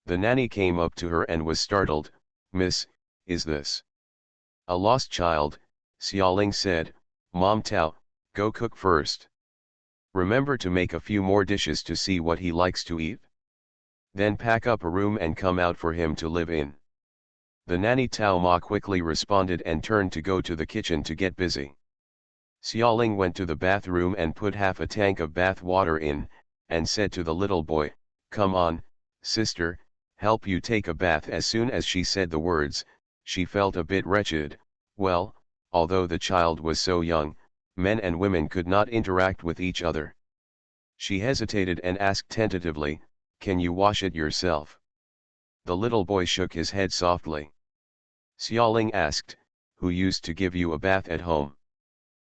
The nanny came up to her and was startled. "Miss, is this a lost child?" Xiaoling said. "Mom Tao, go cook first. Remember to make a few more dishes to see what he likes to eat. Then pack up a room and come out for him to live in." The nanny Tao Ma quickly responded and turned to go to the kitchen to get busy. Xiaoling went to the bathroom and put half a tank of bath water in, and said to the little boy, "Come on, sister, help you take a bath." As soon as she said the words, she felt a bit wretched. Well, although the child was so young, men and women could not interact with each other. She hesitated and asked tentatively, "Can you wash it yourself?" The little boy shook his head softly. Xiaoling asked, who used to give you a bath at home?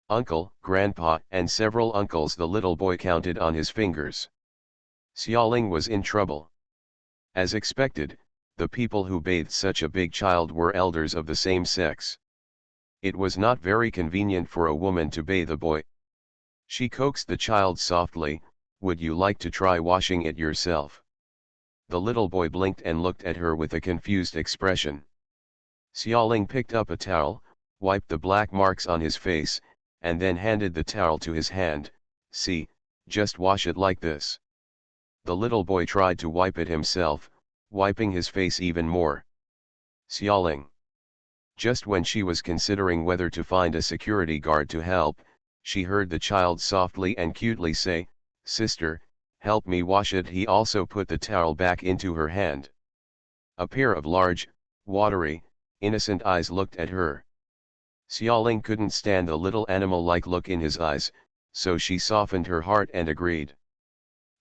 Uncle, grandpa, and several uncles. The little boy counted on his fingers. Xiaoling was in trouble. As expected, the people who bathed such a big child were elders of the same sex. It was not very convenient for a woman to bathe a boy. She coaxed the child softly, "Would you like to try washing it yourself?" The little boy blinked and looked at her with a confused expression. Xiaoling picked up a towel, wiped the black marks on his face, and then handed the towel to his hand. "See, just wash it like this." The little boy tried to wipe it himself, wiping his face even more. Xiaoling. Just when she was considering whether to find a security guard to help, she heard the child softly and cutely say, "Sister, help me wash it." He also put the towel back into her hand. A pair of large, watery, innocent eyes looked at her. Xiaoling couldn't stand the little animal-like look in his eyes, so she softened her heart and agreed.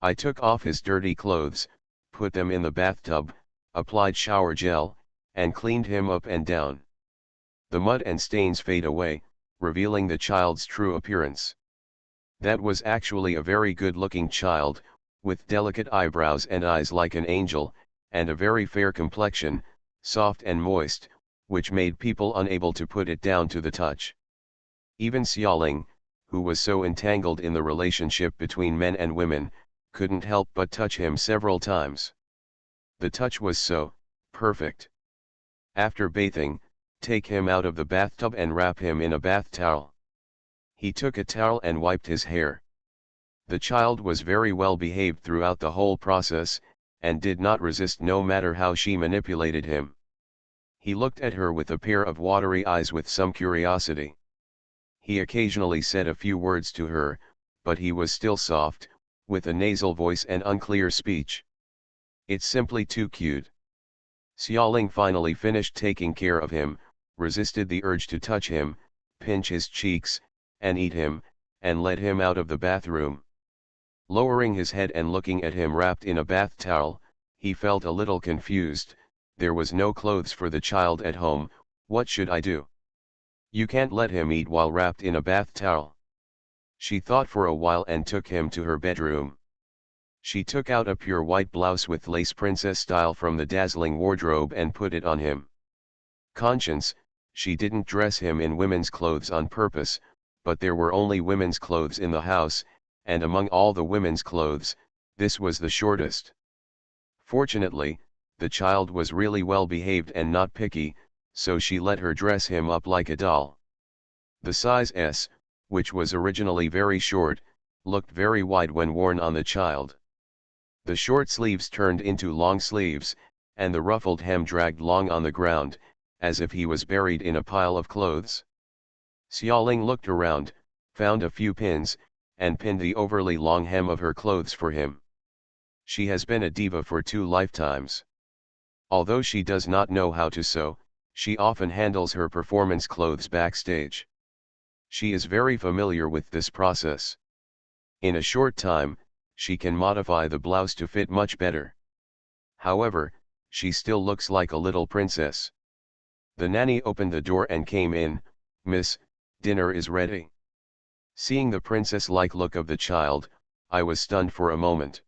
I took off his dirty clothes, put them in the bathtub, applied shower gel, and cleaned him up and down. The mud and stains fade away, revealing the child's true appearance. That was actually a very good-looking child, with delicate eyebrows and eyes like an angel, and a very fair complexion, soft and moist, which made people unable to put it down to the touch. Even Xiaoling, who was so entangled in the relationship between men and women, couldn't help but touch him several times. The touch was so perfect. After bathing, take him out of the bathtub and wrap him in a bath towel. He took a towel and wiped his hair. The child was very well behaved throughout the whole process, and did not resist no matter how she manipulated him. He looked at her with a pair of watery eyes with some curiosity. He occasionally said a few words to her, but he was still soft, with a nasal voice and unclear speech. "It's simply too cute." Xiaoling finally finished taking care of him, resisted the urge to touch him, pinch his cheeks, and eat him, and led him out of the bathroom. Lowering his head and looking at him wrapped in a bath towel, he felt a little confused. There was no clothes for the child at home. What should I do? You can't let him eat while wrapped in a bath towel. She thought for a while and took him to her bedroom. She took out a pure white blouse with lace princess style from the dazzling wardrobe and put it on him. Conscience, she didn't dress him in women's clothes on purpose, but there were only women's clothes in the house, and among all the women's clothes, this was the shortest. Fortunately, the child was really well behaved and not picky, so she let her dress him up like a doll. The size S, which was originally very short, looked very wide when worn on the child. The short sleeves turned into long sleeves, and the ruffled hem dragged long on the ground, as if he was buried in a pile of clothes. Xiaoling looked around, found a few pins, and pinned the overly long hem of her clothes for him. She has been a diva for 2 lifetimes. Although she does not know how to sew, she often handles her performance clothes backstage. She is very familiar with this process. In a short time, she can modify the blouse to fit much better. However, she still looks like a little princess. The nanny opened the door and came in. "Miss, dinner is ready." Seeing the princess-like look of the child, I was stunned for a moment.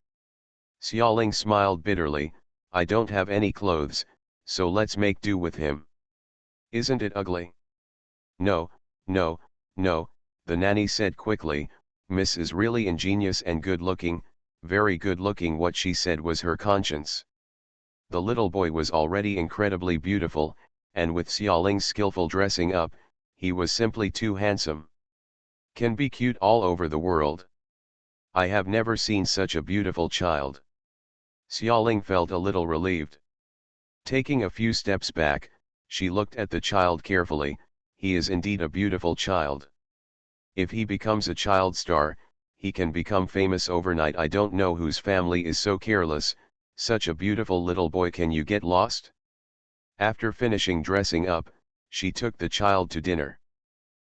Xiaoling smiled bitterly. "I don't have any clothes, so let's make do with him." "Isn't it ugly?" "No, no, no," the nanny said quickly. "Miss is really ingenious and good-looking, very good-looking." What she said was her conscience. The little boy was already incredibly beautiful, and with Xiaoling's skillful dressing up, he was simply too handsome. Can be cute all over the world. I have never seen such a beautiful child. Xiaoling felt a little relieved. Taking a few steps back, she looked at the child carefully. He is indeed a beautiful child. If he becomes a child star, he can become famous overnight. I don't know whose family is so careless. Such a beautiful little boy, can you get lost? After finishing dressing up, she took the child to dinner.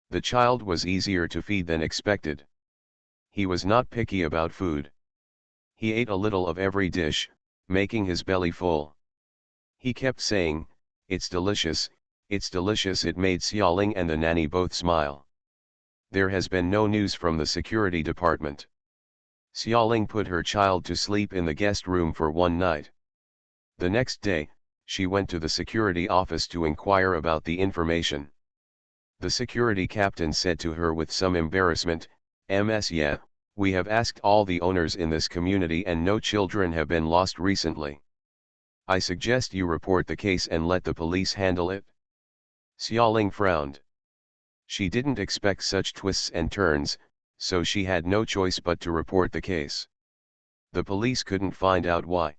The child was easier to feed than expected. He was not picky about food. He ate a little of every dish, making his belly full. He kept saying, "It's delicious, It's delicious. It made Xiaoling and the nanny both smile. There has been no news from the security department. Xiaoling put her child to sleep in the guest room for one night. The next day, she went to the security office to inquire about the information. The security captain said to her with some embarrassment, "Ms. Yeah, we have asked all the owners in this community and no children have been lost recently. I suggest you report the case and let the police handle it." Xiaoling frowned. She didn't expect such twists and turns, so she had no choice but to report the case. The police couldn't find out why.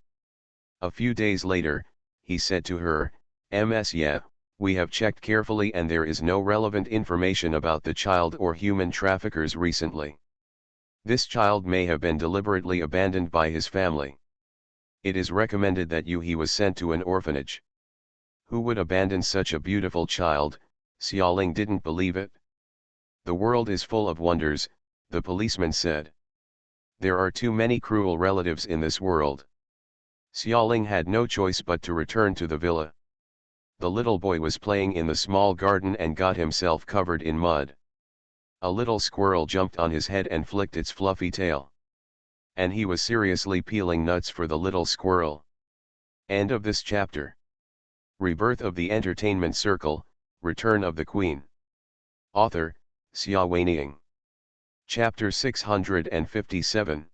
A few days later, he said to her, "Ms. Yeah, we have checked carefully and there is no relevant information about the child or human traffickers recently. This child may have been deliberately abandoned by his family. It is recommended that he was sent to an orphanage." Who would abandon such a beautiful child? Xiaoling didn't believe it. "The world is full of wonders," the policeman said. "There are too many cruel relatives in this world." Xiaoling had no choice but to return to the villa. The little boy was playing in the small garden and got himself covered in mud. A little squirrel jumped on his head and flicked its fluffy tail. And he was seriously peeling nuts for the little squirrel. End of this chapter. Rebirth of the Entertainment Circle, Return of the Queen. Author, Xia Weining. Chapter 657.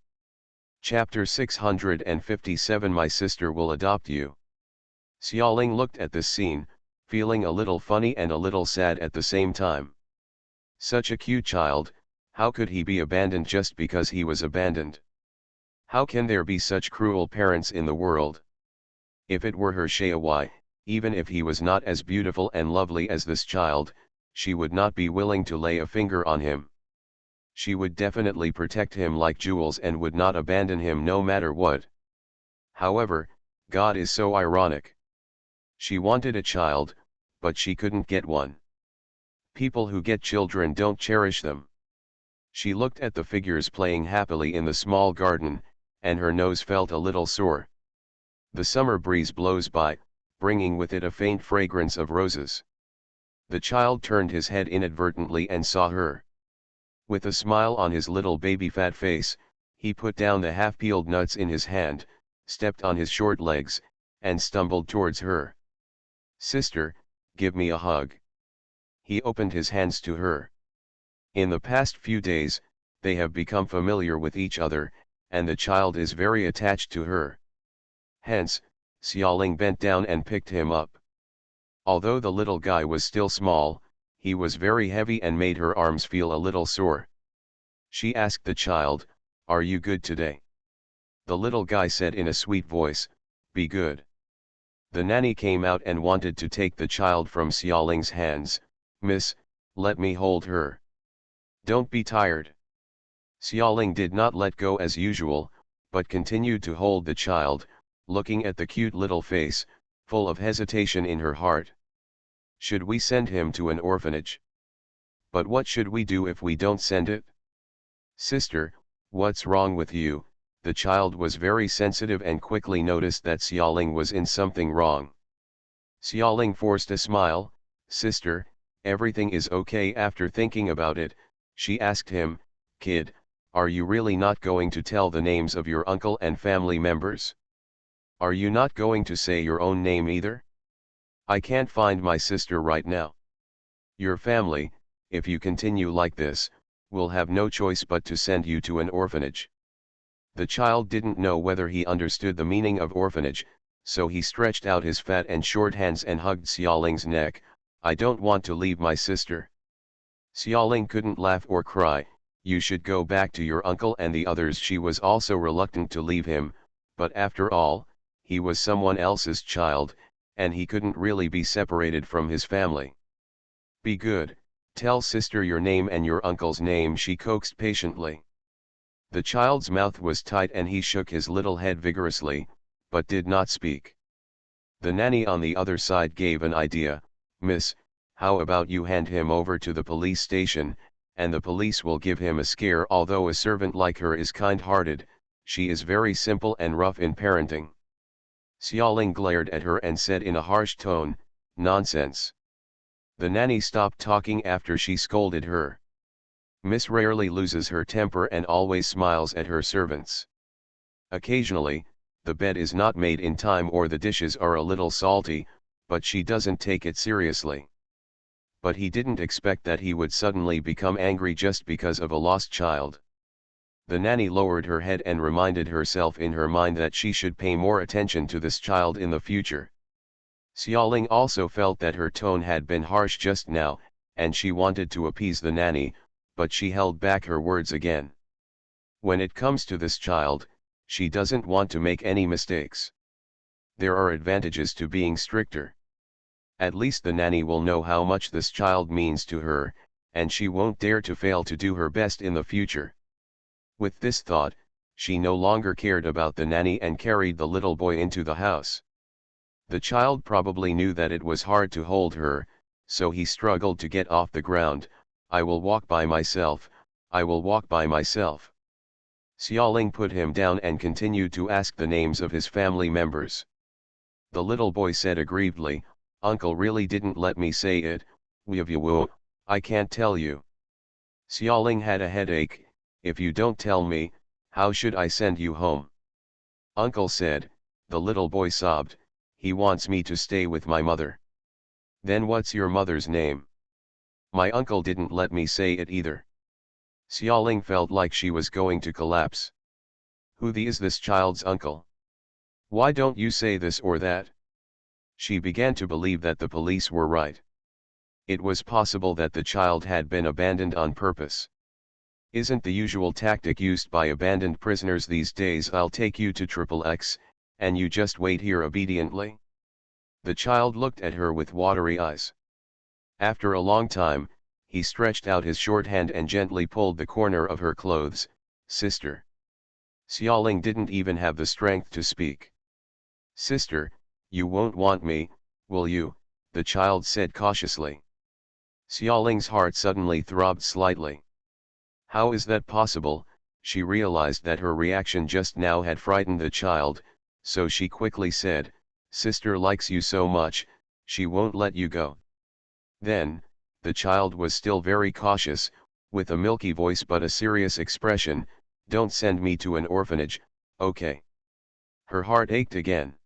Chapter 657. My sister will adopt you. Xiaoling looked at this scene, feeling a little funny and a little sad at the same time. Such a cute child, how could he be abandoned just because he was abandoned? How can there be such cruel parents in the world? If it were her Xiaowei, even if he was not as beautiful and lovely as this child, she would not be willing to lay a finger on him. She would definitely protect him like jewels and would not abandon him no matter what. However, God is so ironic. She wanted a child, but she couldn't get one. People who get children don't cherish them. She looked at the figures playing happily in the small garden, and her nose felt a little sore. The summer breeze blows by, bringing with it a faint fragrance of roses. The child turned his head inadvertently and saw her. With a smile on his little baby fat face, he put down the half-peeled nuts in his hand, stepped on his short legs, and stumbled towards her. "Sister, give me a hug." He opened his hands to her. In the past few days, they have become familiar with each other, and the child is very attached to her. Hence, Xiaoling bent down and picked him up. Although the little guy was still small, he was very heavy and made her arms feel a little sore. She asked the child, "Are you good today?" The little guy said in a sweet voice, "Be good." The nanny came out and wanted to take the child from Xiaoling's hands. "Miss, let me hold her. Don't be tired." Xiaoling did not let go as usual, but continued to hold the child, looking at the cute little face, full of hesitation in her heart. "Should we send him to an orphanage? But what should we do if we don't send it?" "Sister, what's wrong with you?" The child was very sensitive and quickly noticed that Xiaoling was in something wrong. Xiaoling forced a smile. "Sister, everything is okay." After thinking about it, she asked him, "Kid, are you really not going to tell the names of your uncle and family members? Are you not going to say your own name either? I can't find my sister right now. Your family, if you continue like this, will have no choice but to send you to an orphanage." The child didn't know whether he understood the meaning of orphanage, so he stretched out his fat and short hands and hugged Xiaoling's neck. "I don't want to leave my sister." Xiaoling couldn't laugh or cry. "You should go back to your uncle and the others." She was also reluctant to leave him, but after all, he was someone else's child, and he couldn't really be separated from his family. "Be good, tell sister your name and your uncle's name," she coaxed patiently. The child's mouth was tight and he shook his little head vigorously, but did not speak. The nanny on the other side gave an idea. "Miss, how about you hand him over to the police station, and the police will give him a scare." Although a servant like her is kind-hearted, she is very simple and rough in parenting. Xiaoling glared at her and said in a harsh tone, "Nonsense. The nanny stopped talking after she scolded her. Miss rarely loses her temper and always smiles at her servants. Occasionally, the bed is not made in time or the dishes are a little salty, but she doesn't take it seriously. But he didn't expect that he would suddenly become angry just because of a lost child. The nanny lowered her head and reminded herself in her mind that she should pay more attention to this child in the future. Xiaoling also felt that her tone had been harsh just now, and she wanted to appease the nanny, but she held back her words again. When it comes to this child, she doesn't want to make any mistakes. There are advantages to being stricter. At least the nanny will know how much this child means to her, and she won't dare to fail to do her best in the future. With this thought, she no longer cared about the nanny and carried the little boy into the house. The child probably knew that it was hard to hold her, so he struggled to get off the ground. I will walk by myself, I will walk by myself. Xiaoling put him down and continued to ask the names of his family members. The little boy said aggrievedly, "Uncle really didn't let me say it, I can't tell you." Xiaoling had a headache. "If you don't tell me, how should I send you home?" Uncle said, the little boy sobbed, "He wants me to stay with my mother." "Then what's your mother's name?" "My uncle didn't let me say it either." Xiaoling felt like she was going to collapse. "Who is this child's uncle? Why don't you say this or that?" She began to believe that the police were right. It was possible that the child had been abandoned on purpose. Isn't the usual tactic used by abandoned prisoners these days, "I'll take you to XXX, and you just wait here obediently"? The child looked at her with watery eyes. After a long time, he stretched out his short hand and gently pulled the corner of her clothes. "Sister." Xiaoling didn't even have the strength to speak. "Sister, you won't want me, will you?" the child said cautiously. Xiaoling's heart suddenly throbbed slightly. How is that possible? She realized that her reaction just now had frightened the child, so she quickly said, "Sister likes you so much, she won't let you go." Then, the child was still very cautious, with a milky voice but a serious expression, "Don't send me to an orphanage, okay?" Her heart ached again.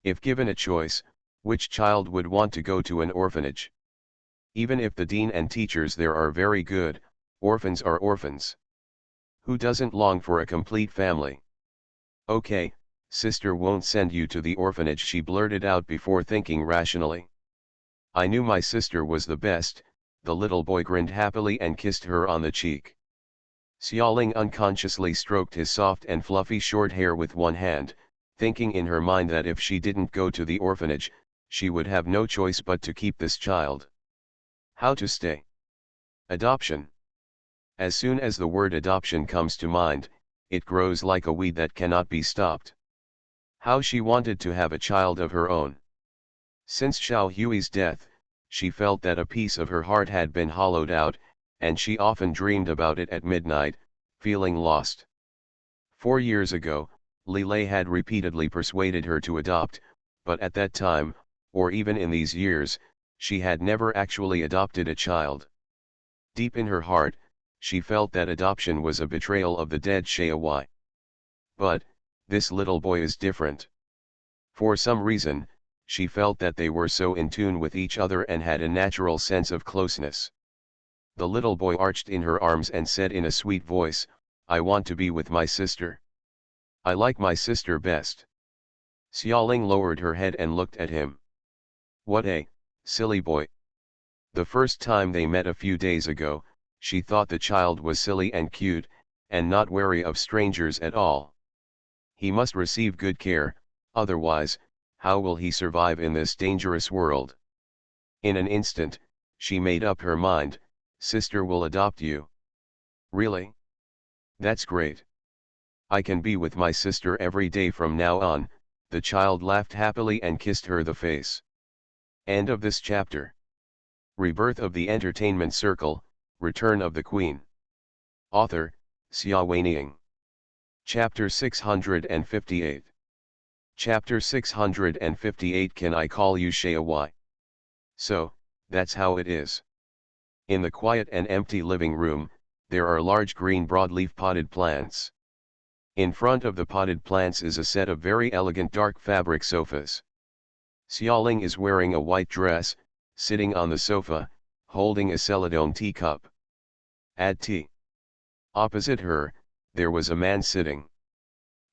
If given a choice, which child would want to go to an orphanage? Even if the dean and teachers there are very good, orphans are orphans. Who doesn't long for a complete family? "Okay, sister won't send you to the orphanage," she blurted out before thinking rationally. "I knew my sister was the best." The little boy grinned happily and kissed her on the cheek. Xiaoling unconsciously stroked his soft and fluffy short hair with one hand, thinking in her mind that if she didn't go to the orphanage, she would have no choice but to keep this child. How to stay? Adoption. As soon as the word adoption comes to mind, it grows like a weed that cannot be stopped. How she wanted to have a child of her own. Since Xiao Hui's death, she felt that a piece of her heart had been hollowed out, and she often dreamed about it at midnight, feeling lost. 4 years ago, Li Lei had repeatedly persuaded her to adopt, but at that time, or even in these years, she had never actually adopted a child. Deep in her heart, she felt that adoption was a betrayal of the dead Xiaowai. But, this little boy is different. For some reason, she felt that they were so in tune with each other and had a natural sense of closeness. The little boy arched in her arms and said in a sweet voice, "I want to be with my sister. I like my sister best." Xiaoling lowered her head and looked at him. "What a silly boy." The first time they met a few days ago, she thought the child was silly and cute, and not wary of strangers at all. He must receive good care, otherwise, how will he survive in this dangerous world? In an instant, she made up her mind, "Sister will adopt you." "Really? That's great. I can be with my sister every day from now on." The child laughed happily and kissed her the face. End of this chapter. Rebirth of the Entertainment Circle, Return of the Queen. Author, Xia Weiniang. Chapter 658. Chapter 658. Can I call you Xiaowai? So, that's how it is. In the quiet and empty living room, there are large green broadleaf potted plants. In front of the potted plants is a set of very elegant dark fabric sofas. Xiaoling is wearing a white dress, sitting on the sofa, holding a celadone teacup. Add tea. Opposite her, there was a man sitting.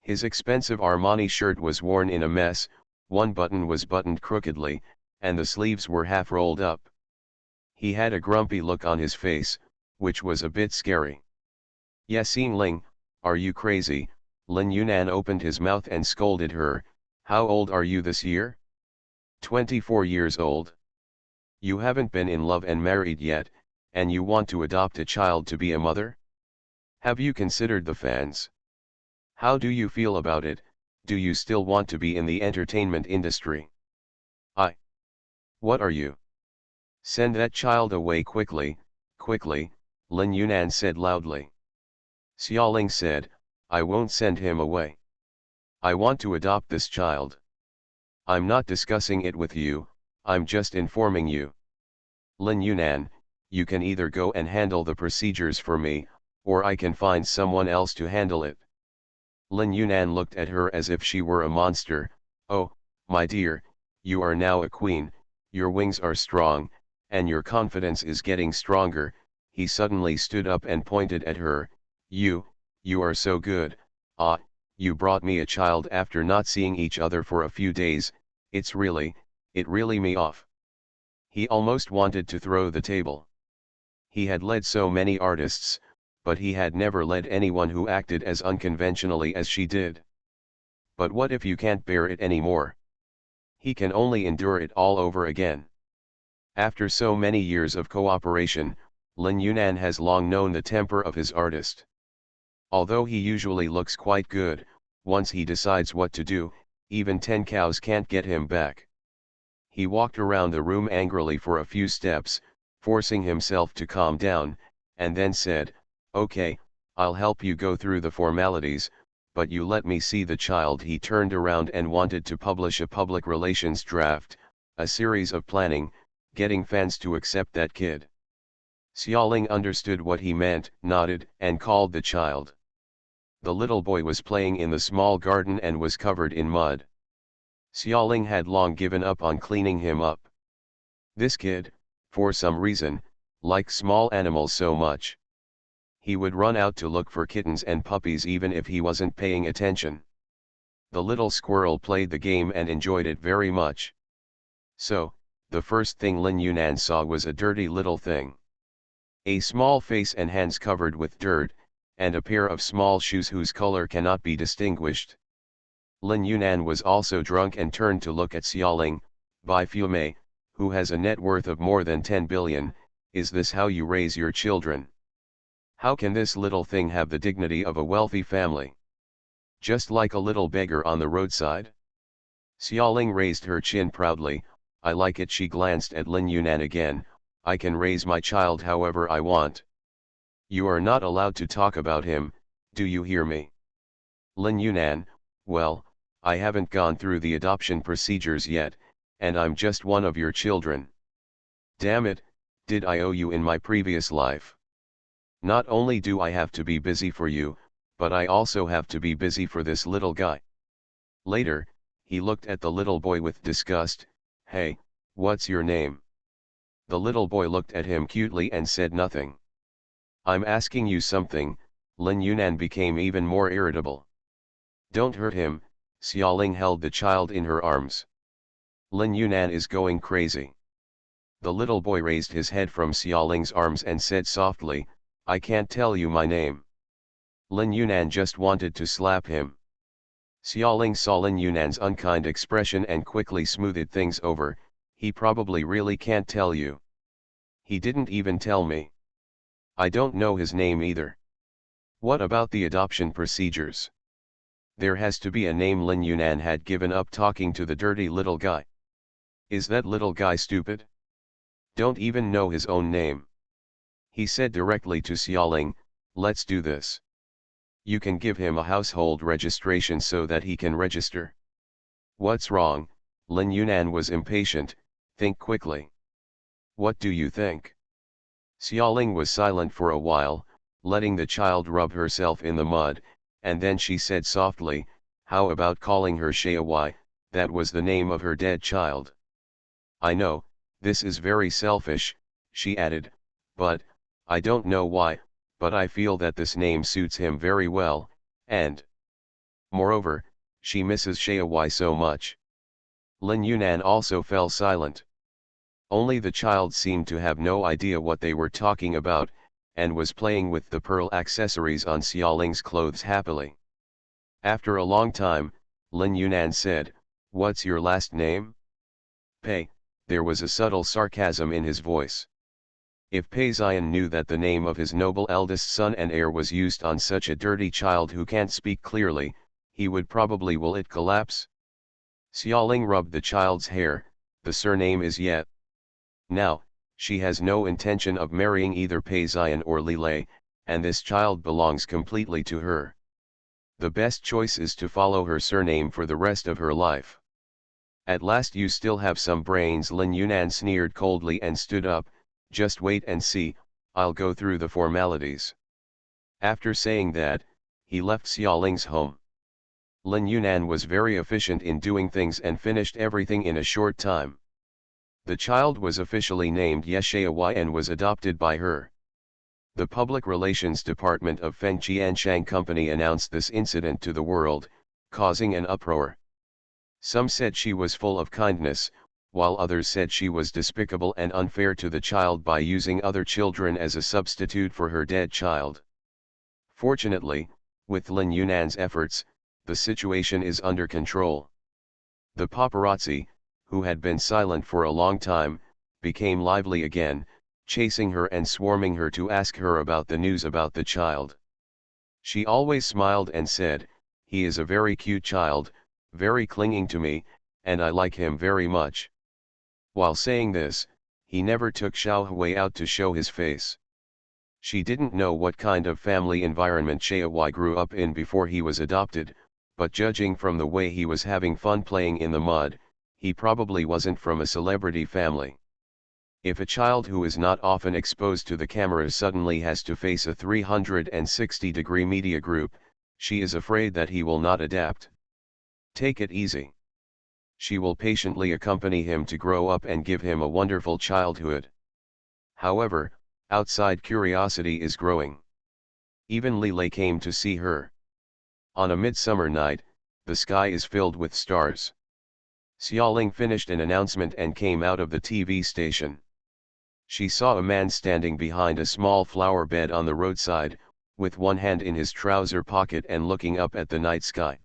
His expensive Armani shirt was worn in a mess, one button was buttoned crookedly, and the sleeves were half rolled up. He had a grumpy look on his face, which was a bit scary. Yasin Ling, are you crazy? Lin Yunan opened his mouth and scolded her. How old are you this year? 24 years old. You haven't been in love and married yet, and you want to adopt a child to be a mother? Have you considered the fans? How do you feel about it? Do you still want to be in the entertainment industry? What are you? Send that child away quickly, quickly, Lin Yunan said loudly. Xiaoling said, I won't send him away. I want to adopt this child. I'm not discussing it with you, I'm just informing you. Lin Yunan, you can either go and handle the procedures for me, or I can find someone else to handle it. Lin Yunan looked at her as if she were a monster. Oh, my dear, you are now a queen, your wings are strong, and your confidence is getting stronger. He suddenly stood up and pointed at her. You are so good. You brought me a child after not seeing each other for a few days, it really me off. He almost wanted to throw the table. He had led so many artists, but he had never led anyone who acted as unconventionally as she did. But what if you can't bear it anymore? He can only endure it all over again. After so many years of cooperation, Lin Yunan has long known the temper of his artist. Although he usually looks quite good, once he decides what to do, even 10 cows can't get him back. He walked around the room angrily for a few steps, forcing himself to calm down, and then said, Okay, I'll help you go through the formalities, but you let me see the child. He turned around and wanted to publish a public relations draft, a series of planning, getting fans to accept that kid. Xiaoling understood what he meant, nodded, and called the child. The little boy was playing in the small garden and was covered in mud. Xiaoling had long given up on cleaning him up. This kid, for some reason, liked small animals so much. He would run out to look for kittens and puppies even if he wasn't paying attention. The little squirrel played the game and enjoyed it very much. So, the first thing Lin Yunan saw was a dirty little thing. A small face and hands covered with dirt, and a pair of small shoes whose color cannot be distinguished. Lin Yunan was also drunk and turned to look at Xiaoling. Bai Fume, who has a net worth of more than 10 billion, is this how you raise your children? How can this little thing have the dignity of a wealthy family? Just like a little beggar on the roadside? Xiaoling raised her chin proudly. I like it. She glanced at Lin Yunan again. I can raise my child however I want. You are not allowed to talk about him, do you hear me? Lin Yunan, well, I haven't gone through the adoption procedures yet, and I'm just one of your children. Damn it, did I owe you in my previous life? Not only do I have to be busy for you, but I also have to be busy for this little guy. Later, he looked at the little boy with disgust. Hey, what's your name? The little boy looked at him cutely and said nothing. I'm asking you something. Lin Yunan became even more irritable. Don't hurt him. Xiaoling held the child in her arms. Lin Yunan is going crazy. The little boy raised his head from Xiaoling's arms and said softly, I can't tell you my name. Lin Yunan just wanted to slap him. Xiaoling saw Lin Yunan's unkind expression and quickly smoothed things over. He probably really can't tell you. He didn't even tell me. I don't know his name either. What about the adoption procedures? There has to be a name. Lin Yunan had given up talking to the dirty little guy. Is that little guy stupid? Don't even know his own name. He said directly to Xiaoling, let's do this. You can give him a household registration so that he can register. What's wrong? Lin Yunan was impatient. Think quickly. What do you think? Xiaoling was silent for a while, letting the child rub herself in the mud, and then she said softly, how about calling her Xiaowai, that was the name of her dead child. I know, this is very selfish, she added, but, I don't know why, but I feel that this name suits him very well, and moreover, she misses Xiaowai so much. Lin Yunan also fell silent. Only the child seemed to have no idea what they were talking about, and was playing with the pearl accessories on Xiaoling's clothes happily. After a long time, Lin Yunan said, "What's your last name?" Pei. There was a subtle sarcasm in his voice. If Pei Xian knew that the name of his noble eldest son and heir was used on such a dirty child who can't speak clearly, he would probably will it collapse. Xiaoling rubbed the child's hair. The surname is Yet. Now, she has no intention of marrying either Pei Xian or Li Lei, and this child belongs completely to her. The best choice is to follow her surname for the rest of her life. At last you still have some brains, Lin Yunan sneered coldly and stood up. Just wait and see, I'll go through the formalities. After saying that, he left Xiaoling's home. Lin Yunan was very efficient in doing things and finished everything in a short time. The child was officially named Ye Xiaowai and was adopted by her. The Public Relations Department of Feng Qianshang Company announced this incident to the world, causing an uproar. Some said she was full of kindness, while others said she was despicable and unfair to the child by using other children as a substitute for her dead child. Fortunately, with Lin Yunan's efforts, the situation is under control. The paparazzi, who had been silent for a long time, became lively again, chasing her and swarming her to ask her about the news about the child. She always smiled and said, "He is a very cute child, very clinging to me, and I like him very much." While saying this, he never took Xiaohui out to show his face. She didn't know what kind of family environment Xiaowai grew up in before he was adopted, but judging from the way he was having fun playing in the mud, he probably wasn't from a celebrity family. If a child who is not often exposed to the camera suddenly has to face a 360-degree media group, she is afraid that he will not adapt. Take it easy. She will patiently accompany him to grow up and give him a wonderful childhood. However, outside curiosity is growing. Even Li Lei came to see her. On a midsummer night, the sky is filled with stars. Xiaoling finished an announcement and came out of the TV station. She saw a man standing behind a small flower bed on the roadside, with one hand in his trouser pocket and looking up at the night sky.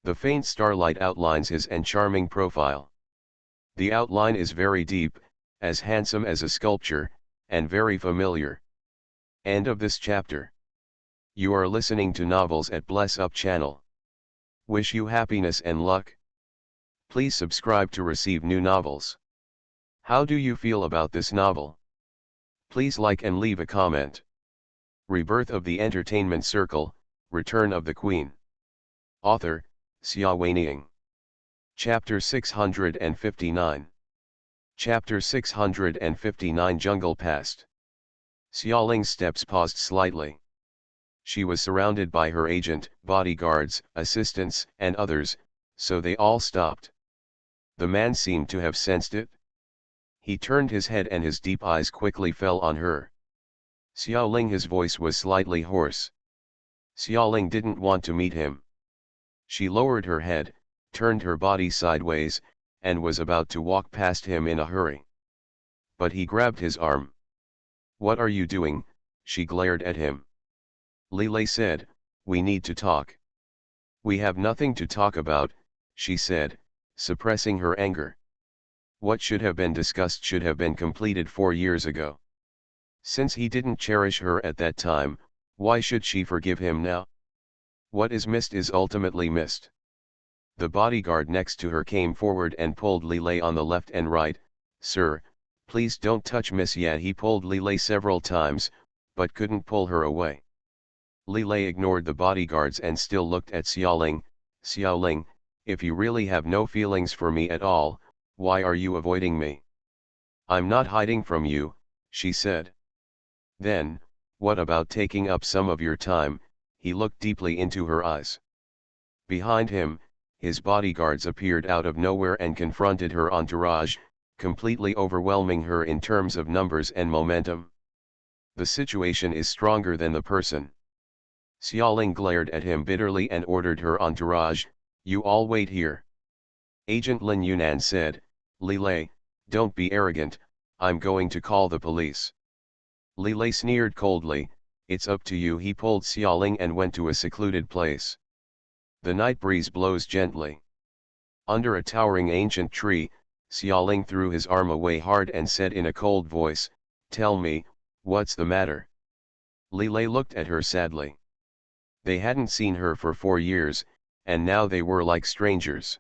The faint starlight outlines his charming profile. The outline is very deep, as handsome as a sculpture, and very familiar. End of this chapter. You are listening to novels at Bless Up channel. Wish you happiness and luck. Please subscribe to receive new novels. How do you feel about this novel? Please like and leave a comment. Rebirth of the Entertainment Circle, Return of the Queen. Author, Xia Weining. Chapter 659. Chapter 659 Jungle Past. Xiaoling's steps paused slightly. She was surrounded by her agent, bodyguards, assistants, and others, so they all stopped. The man seemed to have sensed it. He turned his head and his deep eyes quickly fell on her. Xiaoling, his voice was slightly hoarse. Xiaoling didn't want to meet him. She lowered her head, turned her body sideways, and was about to walk past him in a hurry. But he grabbed his arm. "What are you doing?" she glared at him. Li Lei said, "We need to talk." "We have nothing to talk about," she said, suppressing her anger. What should have been discussed should have been completed 4 years ago. Since he didn't cherish her at that time, why should she forgive him now? What is missed is ultimately missed. The bodyguard next to her came forward and pulled Li Lei on the left and right. "Sir, please don't touch Miss Yan." He pulled Li Lei several times, but couldn't pull her away. Li Lei ignored the bodyguards and still looked at Xiaoling. "Xiaoling, if you really have no feelings for me at all, why are you avoiding me?" I'm not hiding from you, she said. Then, what about taking up some of your time? He looked deeply into her eyes. Behind him, his bodyguards appeared out of nowhere and confronted her entourage, completely overwhelming her in terms of numbers and momentum. The situation is stronger than the person. Xiaoling glared at him bitterly and ordered her entourage, "You all wait here." Agent Lin Yunan said, "Li Lei, don't be arrogant, I'm going to call the police." Li Lei sneered coldly, "It's up to you." He pulled Xiaoling and went to a secluded place. The night breeze blows gently. Under a towering ancient tree, Xiaoling threw his arm away hard and said in a cold voice, "Tell me, what's the matter?" Li Lei looked at her sadly. They hadn't seen her for 4 years, and now they were like strangers.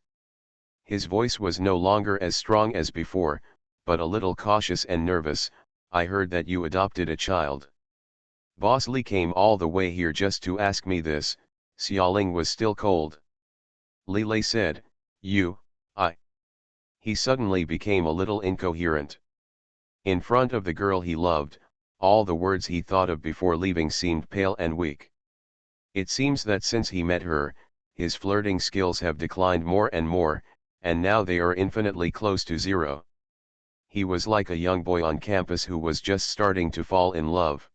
His voice was no longer as strong as before, but a little cautious and nervous. "I heard that you adopted a child." "Boss Li came all the way here just to ask me this." Xiaoling was still cold. Li Lei said, I. He suddenly became a little incoherent. In front of the girl he loved, all the words he thought of before leaving seemed pale and weak. It seems that since he met her, his flirting skills have declined more and more, and now they are infinitely close to zero. He was like a young boy on campus who was just starting to fall in love.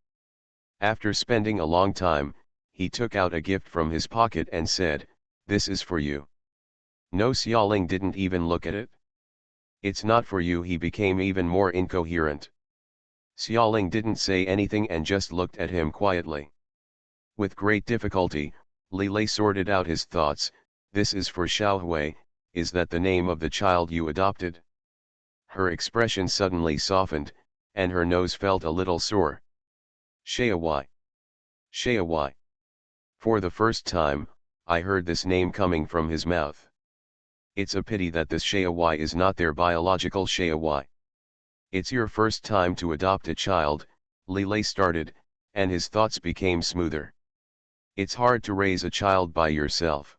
After spending a long time, he took out a gift from his pocket and said, "This is for you." No, Xiaoling didn't even look at it. "It's not for you." He became even more incoherent. Xiaoling didn't say anything and just looked at him quietly. With great difficulty, Li Lei sorted out his thoughts. "This is for Xiaohui, is that the name of the child you adopted?" Her expression suddenly softened, and her nose felt a little sore. "Xiaohui. Xiaohui." For the first time, I heard this name coming from his mouth. It's a pity that this Xiaohui is not their biological Xiaohui. "It's your first time to adopt a child," Li Lei started, and his thoughts became smoother. "It's hard to raise a child by yourself.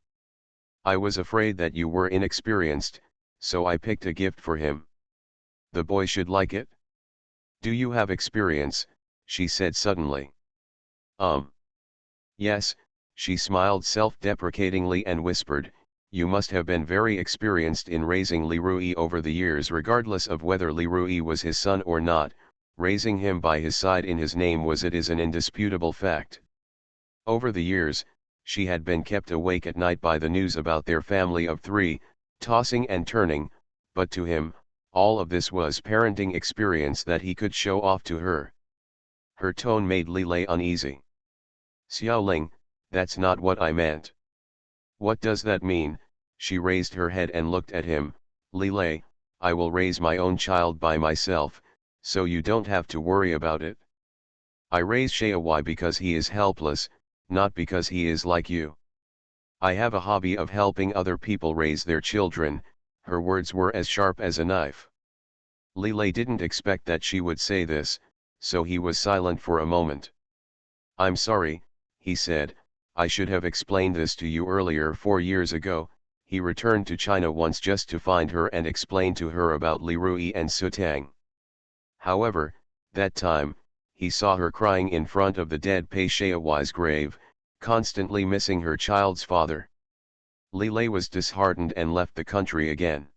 I was afraid that you were inexperienced, so I picked a gift for him. The boy should like it." "Do you have experience?" she said suddenly. Yes," she smiled self-deprecatingly and whispered, "you must have been very experienced in raising Li Rui over the years." Regardless of whether Li Rui was his son or not, raising him by his side in his name was it is an indisputable fact. Over the years, she had been kept awake at night by the news about their family of 3, tossing and turning, but to him, all of this was parenting experience that he could show off to her. Her tone made Li Lei uneasy. "Xiaoling, that's not what I meant." "What does that mean?" She raised her head and looked at him. "Li Lei, I will raise my own child by myself, so you don't have to worry about it. I raise Xiaohui because he is helpless, not because he is like you. I have a hobby of helping other people raise their children." Her words were as sharp as a knife. Li Lei didn't expect that she would say this, so he was silent for a moment. "I'm sorry," he said, "I should have explained this to you earlier. 4 years ago, he returned to China once just to find her and explain to her about Li Rui and Sutang. However, that time, he saw her crying in front of the dead Pei Xiaohui's grave, constantly missing her child's father. Li Lei was disheartened and left the country again.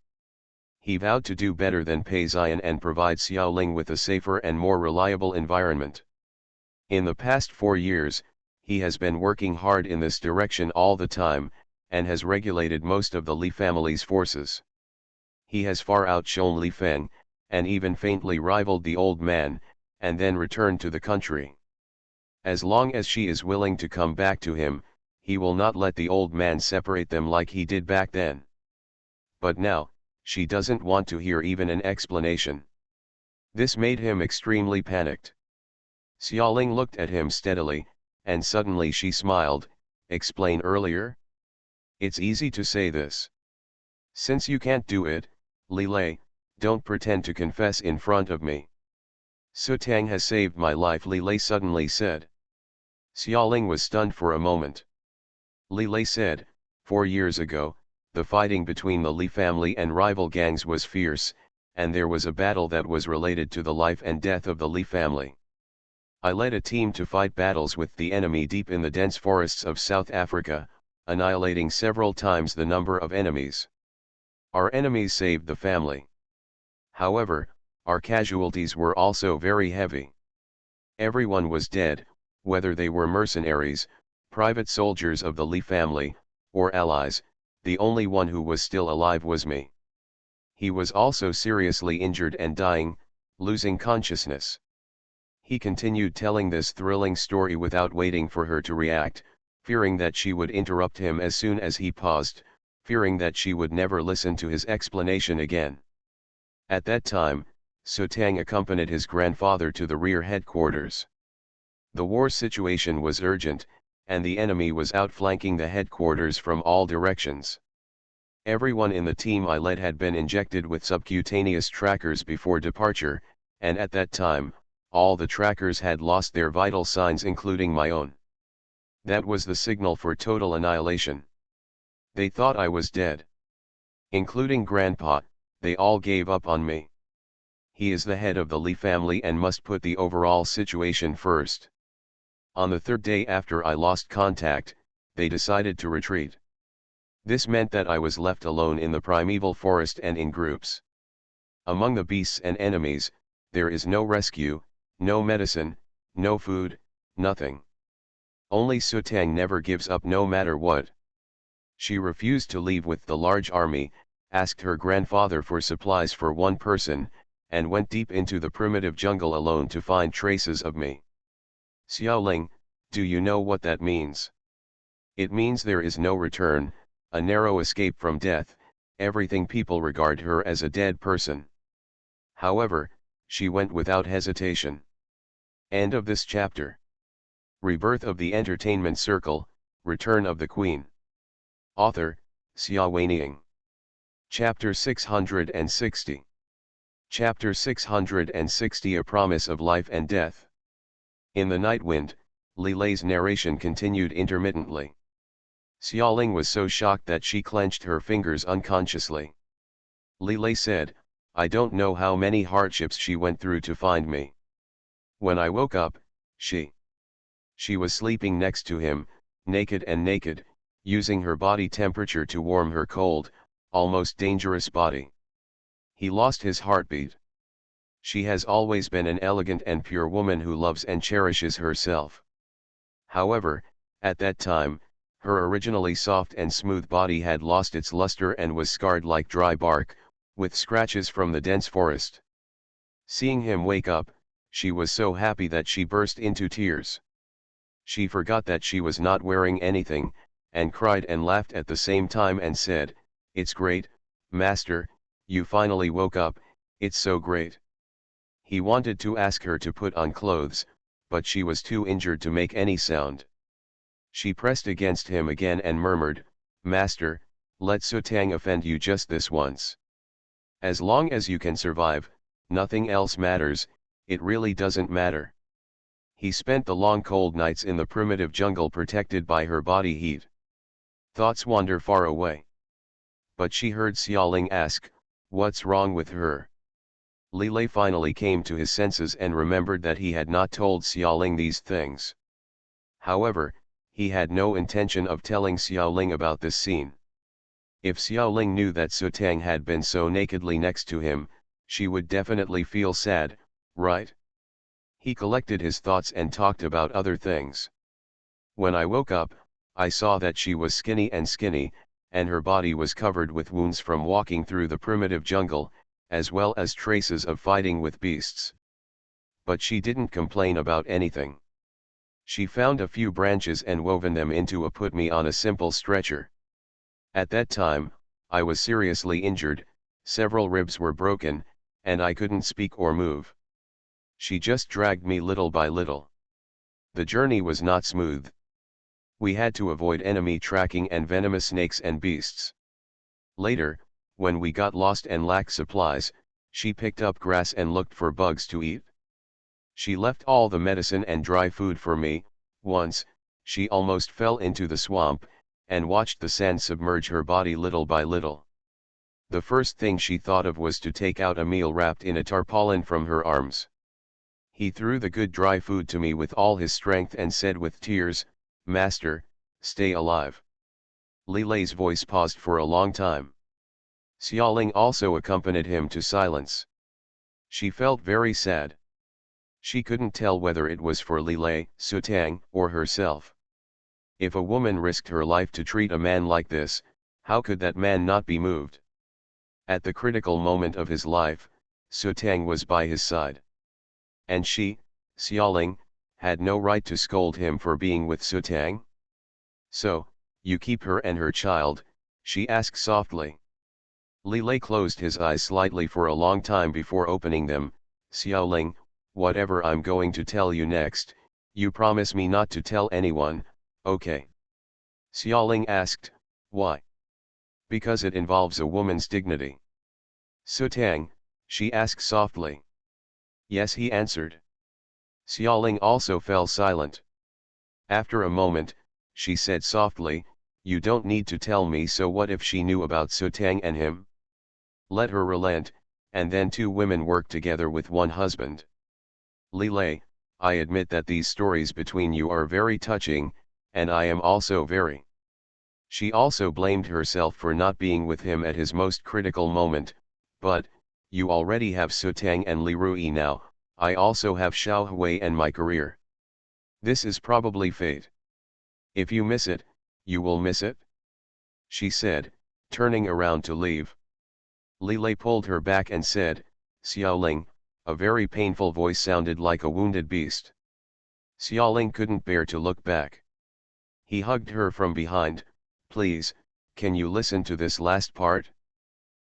He vowed to do better than Pei Xian and provide Xiaoling with a safer and more reliable environment. In the past 4 years, he has been working hard in this direction all the time, and has regulated most of the Li family's forces. He has far outshone Li Feng, and even faintly rivaled the old man, and then returned to the country. As long as she is willing to come back to him, he will not let the old man separate them like he did back then. But now, she doesn't want to hear even an explanation. This made him extremely panicked. Xiaoling looked at him steadily, and suddenly she smiled. "Explain earlier? It's easy to say this. Since you can't do it, Li Lei, don't pretend to confess in front of me." "Sutang has saved my life," Li Lei suddenly said. Xiaoling was stunned for a moment. Li Lei said, 4 years ago, the fighting between the Li family and rival gangs was fierce, and there was a battle that was related to the life and death of the Lee family. I led a team to fight battles with the enemy deep in the dense forests of South Africa, annihilating several times the number of enemies. Our enemies saved the family. However, our casualties were also very heavy. Everyone was dead, whether they were mercenaries, private soldiers of the Lee family, or allies. The only one who was still alive was me. He was also seriously injured and dying, losing consciousness. He continued telling this thrilling story without waiting for her to react, fearing that she would interrupt him as soon as he paused, fearing that she would never listen to his explanation again. At that time, Sotang accompanied his grandfather to the rear headquarters. The war situation was urgent, and the enemy was outflanking the headquarters from all directions. Everyone in the team I led had been injected with subcutaneous trackers before departure, and at that time, all the trackers had lost their vital signs including my own. That was the signal for total annihilation. They thought I was dead. Including Grandpa, they all gave up on me. He is the head of the Lee family and must put the overall situation first. On the third day after I lost contact, they decided to retreat. This meant that I was left alone in the primeval forest and in groups. Among the beasts and enemies, there is no rescue, no medicine, no food, nothing. Only Sotang never gives up no matter what. She refused to leave with the large army, asked her grandfather for supplies for one person, and went deep into the primitive jungle alone to find traces of me. Xiaoling, do you know what that means? It means there is no return, a narrow escape from death. Everything people regard her as a dead person. However, she went without hesitation. End of this chapter. Rebirth of the Entertainment Circle, Return of the Queen. Author, Xia Weiniang. Chapter 660. Chapter 660 A Promise of Life and Death. In the Night Wind, Li Lei's narration continued intermittently. Xiaoling was so shocked that she clenched her fingers unconsciously. Li Lei said, I don't know how many hardships she went through to find me. When I woke up, she was sleeping next to him, naked, using her body temperature to warm her cold, almost dangerous body. He lost his heartbeat. She has always been an elegant and pure woman who loves and cherishes herself. However, at that time, her originally soft and smooth body had lost its luster and was scarred like dry bark, with scratches from the dense forest. Seeing him wake up, she was so happy that she burst into tears. She forgot that she was not wearing anything, and cried and laughed at the same time and said, It's great, Master, you finally woke up, it's so great. He wanted to ask her to put on clothes, but she was too injured to make any sound. She pressed against him again and murmured, Master, let Sotang offend you just this once. As long as you can survive, nothing else matters, it really doesn't matter. He spent the long cold nights in the primitive jungle protected by her body heat. Thoughts wander far away. But she heard Xiaoling ask, what's wrong with her? Li Lei finally came to his senses and remembered that he had not told Xiaoling these things. However, he had no intention of telling Xiaoling about this scene. If Xiaoling knew that Sotang had been so nakedly next to him, she would definitely feel sad, right? He collected his thoughts and talked about other things. When I woke up, I saw that she was skinny, and her body was covered with wounds from walking through the primitive jungle, as well as traces of fighting with beasts. But she didn't complain about anything. She found a few branches and woven them into a put me on a simple stretcher. At that time, I was seriously injured, several ribs were broken, and I couldn't speak or move. She just dragged me little by little. The journey was not smooth. We had to avoid enemy tracking and venomous snakes and beasts. Later, when we got lost and lacked supplies, she picked up grass and looked for bugs to eat. She left all the medicine and dry food for me. Once, she almost fell into the swamp, and watched the sand submerge her body little by little. The first thing she thought of was to take out a meal wrapped in a tarpaulin from her arms. He threw the good dry food to me with all his strength and said with tears, "Master, stay alive." Li Lei's voice paused for a long time. Xiaoling also accompanied him to silence. She felt very sad. She couldn't tell whether it was for Li Lei, Sutang, or herself. If a woman risked her life to treat a man like this, how could that man not be moved? At the critical moment of his life, Sutang was by his side. And she, Xiaoling, had no right to scold him for being with Sutang. "So, you keep her and her child?" she asked softly. Li Lei closed his eyes slightly for a long time before opening them. "Xiaoling, whatever I'm going to tell you next, you promise me not to tell anyone, okay?" Xiaoling asked, "Why?" "Because it involves a woman's dignity." "Sutang?" she asked softly. "Yes," he answered. Xiaoling also fell silent. After a moment, she said softly, "You don't need to tell me. So what if she knew about Sutang and him? Let her relent, and then two women work together with one husband." "Li Lei, I admit that these stories between you are very touching, and I am also very." She also blamed herself for not being with him at his most critical moment, "But, you already have Sutang and Li Rui now, I also have Xiao Hui and my career. This is probably fate. If you miss it, you will miss it," she said, turning around to leave. Li Lei pulled her back and said, "Xiaoling," a very painful voice sounded like a wounded beast. Xiaoling couldn't bear to look back. He hugged her from behind. "Please, can you listen to this last part?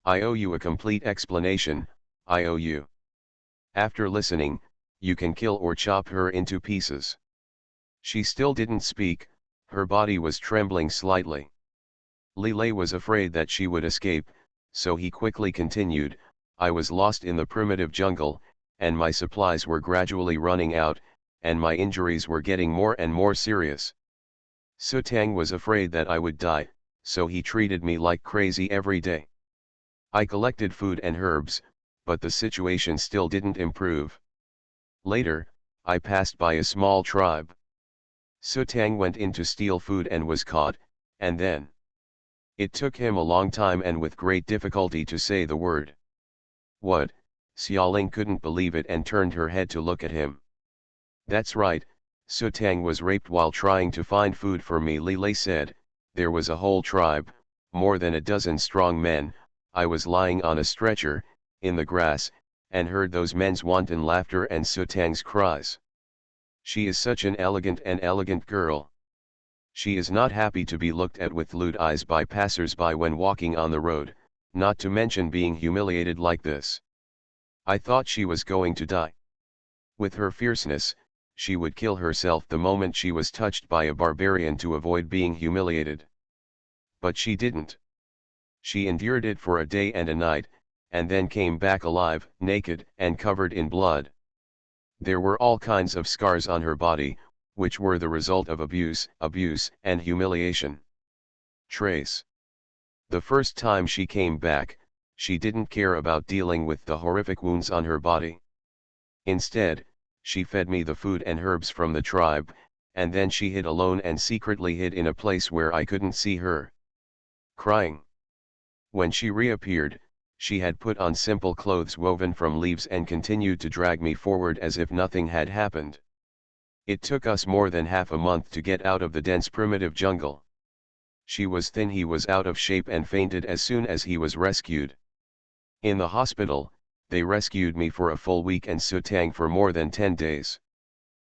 I owe you a complete explanation, I owe you. After listening, you can kill or chop her into pieces." She still didn't speak, her body was trembling slightly. Li Lei was afraid that she would escape, so he quickly continued, "I was lost in the primitive jungle, and my supplies were gradually running out, and my injuries were getting more and more serious. Sutang was afraid that I would die, so he treated me like crazy every day. I collected food and herbs, but the situation still didn't improve. Later, I passed by a small tribe. Sutang went in to steal food and was caught, and then it took him a long time and with great difficulty to say the word." "What?" Xiaoling couldn't believe it and turned her head to look at him. "That's right, Sutang was raped while trying to find food for me," Li Lei said. "There was a whole tribe, more than a dozen strong men. I was lying on a stretcher, in the grass, and heard those men's wanton laughter and Sutang's cries. She is such an elegant girl. She is not happy to be looked at with lewd eyes by passers-by when walking on the road, not to mention being humiliated like this. I thought she was going to die. With her fierceness, she would kill herself the moment she was touched by a barbarian to avoid being humiliated. But she didn't. She endured it for a day and a night, and then came back alive, naked and covered in blood. There were all kinds of scars on her body, which were the result of abuse, and humiliation. Trace. The first time she came back, she didn't care about dealing with the horrific wounds on her body. Instead, she fed me the food and herbs from the tribe, and then she hid alone and secretly hid in a place where I couldn't see her. Crying. When she reappeared, she had put on simple clothes woven from leaves and continued to drag me forward as if nothing had happened. It took us more than half a month to get out of the dense primitive jungle. She was thin, he was out of shape and fainted as soon as he was rescued. In the hospital, they rescued me for a full week and Sutang for more than 10 days.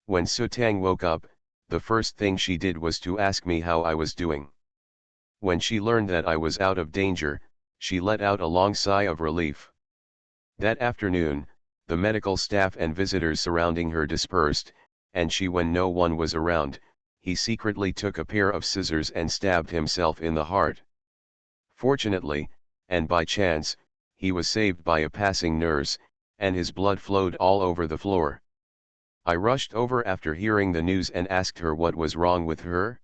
When Sutang woke up, the first thing she did was to ask me how I was doing. When she learned that I was out of danger, she let out a long sigh of relief. That afternoon, the medical staff and visitors surrounding her dispersed, and when no one was around, he secretly took a pair of scissors and stabbed himself in the heart. Fortunately, and by chance, he was saved by a passing nurse, and his blood flowed all over the floor. I rushed over after hearing the news and asked her what was wrong with her.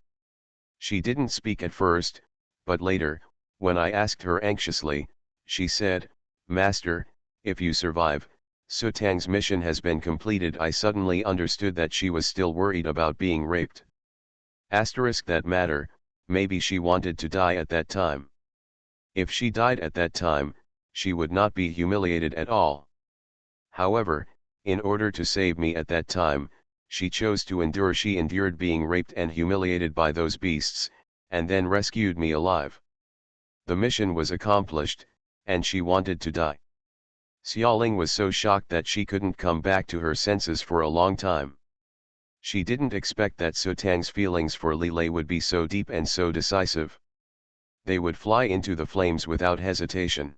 She didn't speak at first, but later, when I asked her anxiously, She said, "Master, if you survive, Sutang's mission has been completed." I suddenly understood that she was still worried about being raped. Asterisk that matter, maybe she wanted to die at that time. If she died at that time, she would not be humiliated at all. However, in order to save me at that time, she chose to endure. She endured being raped and humiliated by those beasts, and then rescued me alive. The mission was accomplished, and she wanted to die. Xiaoling was so shocked that she couldn't come back to her senses for a long time. She didn't expect that Sutang's feelings for Li Lei would be so deep and so decisive. They would fly into the flames without hesitation.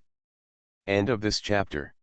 End of this chapter.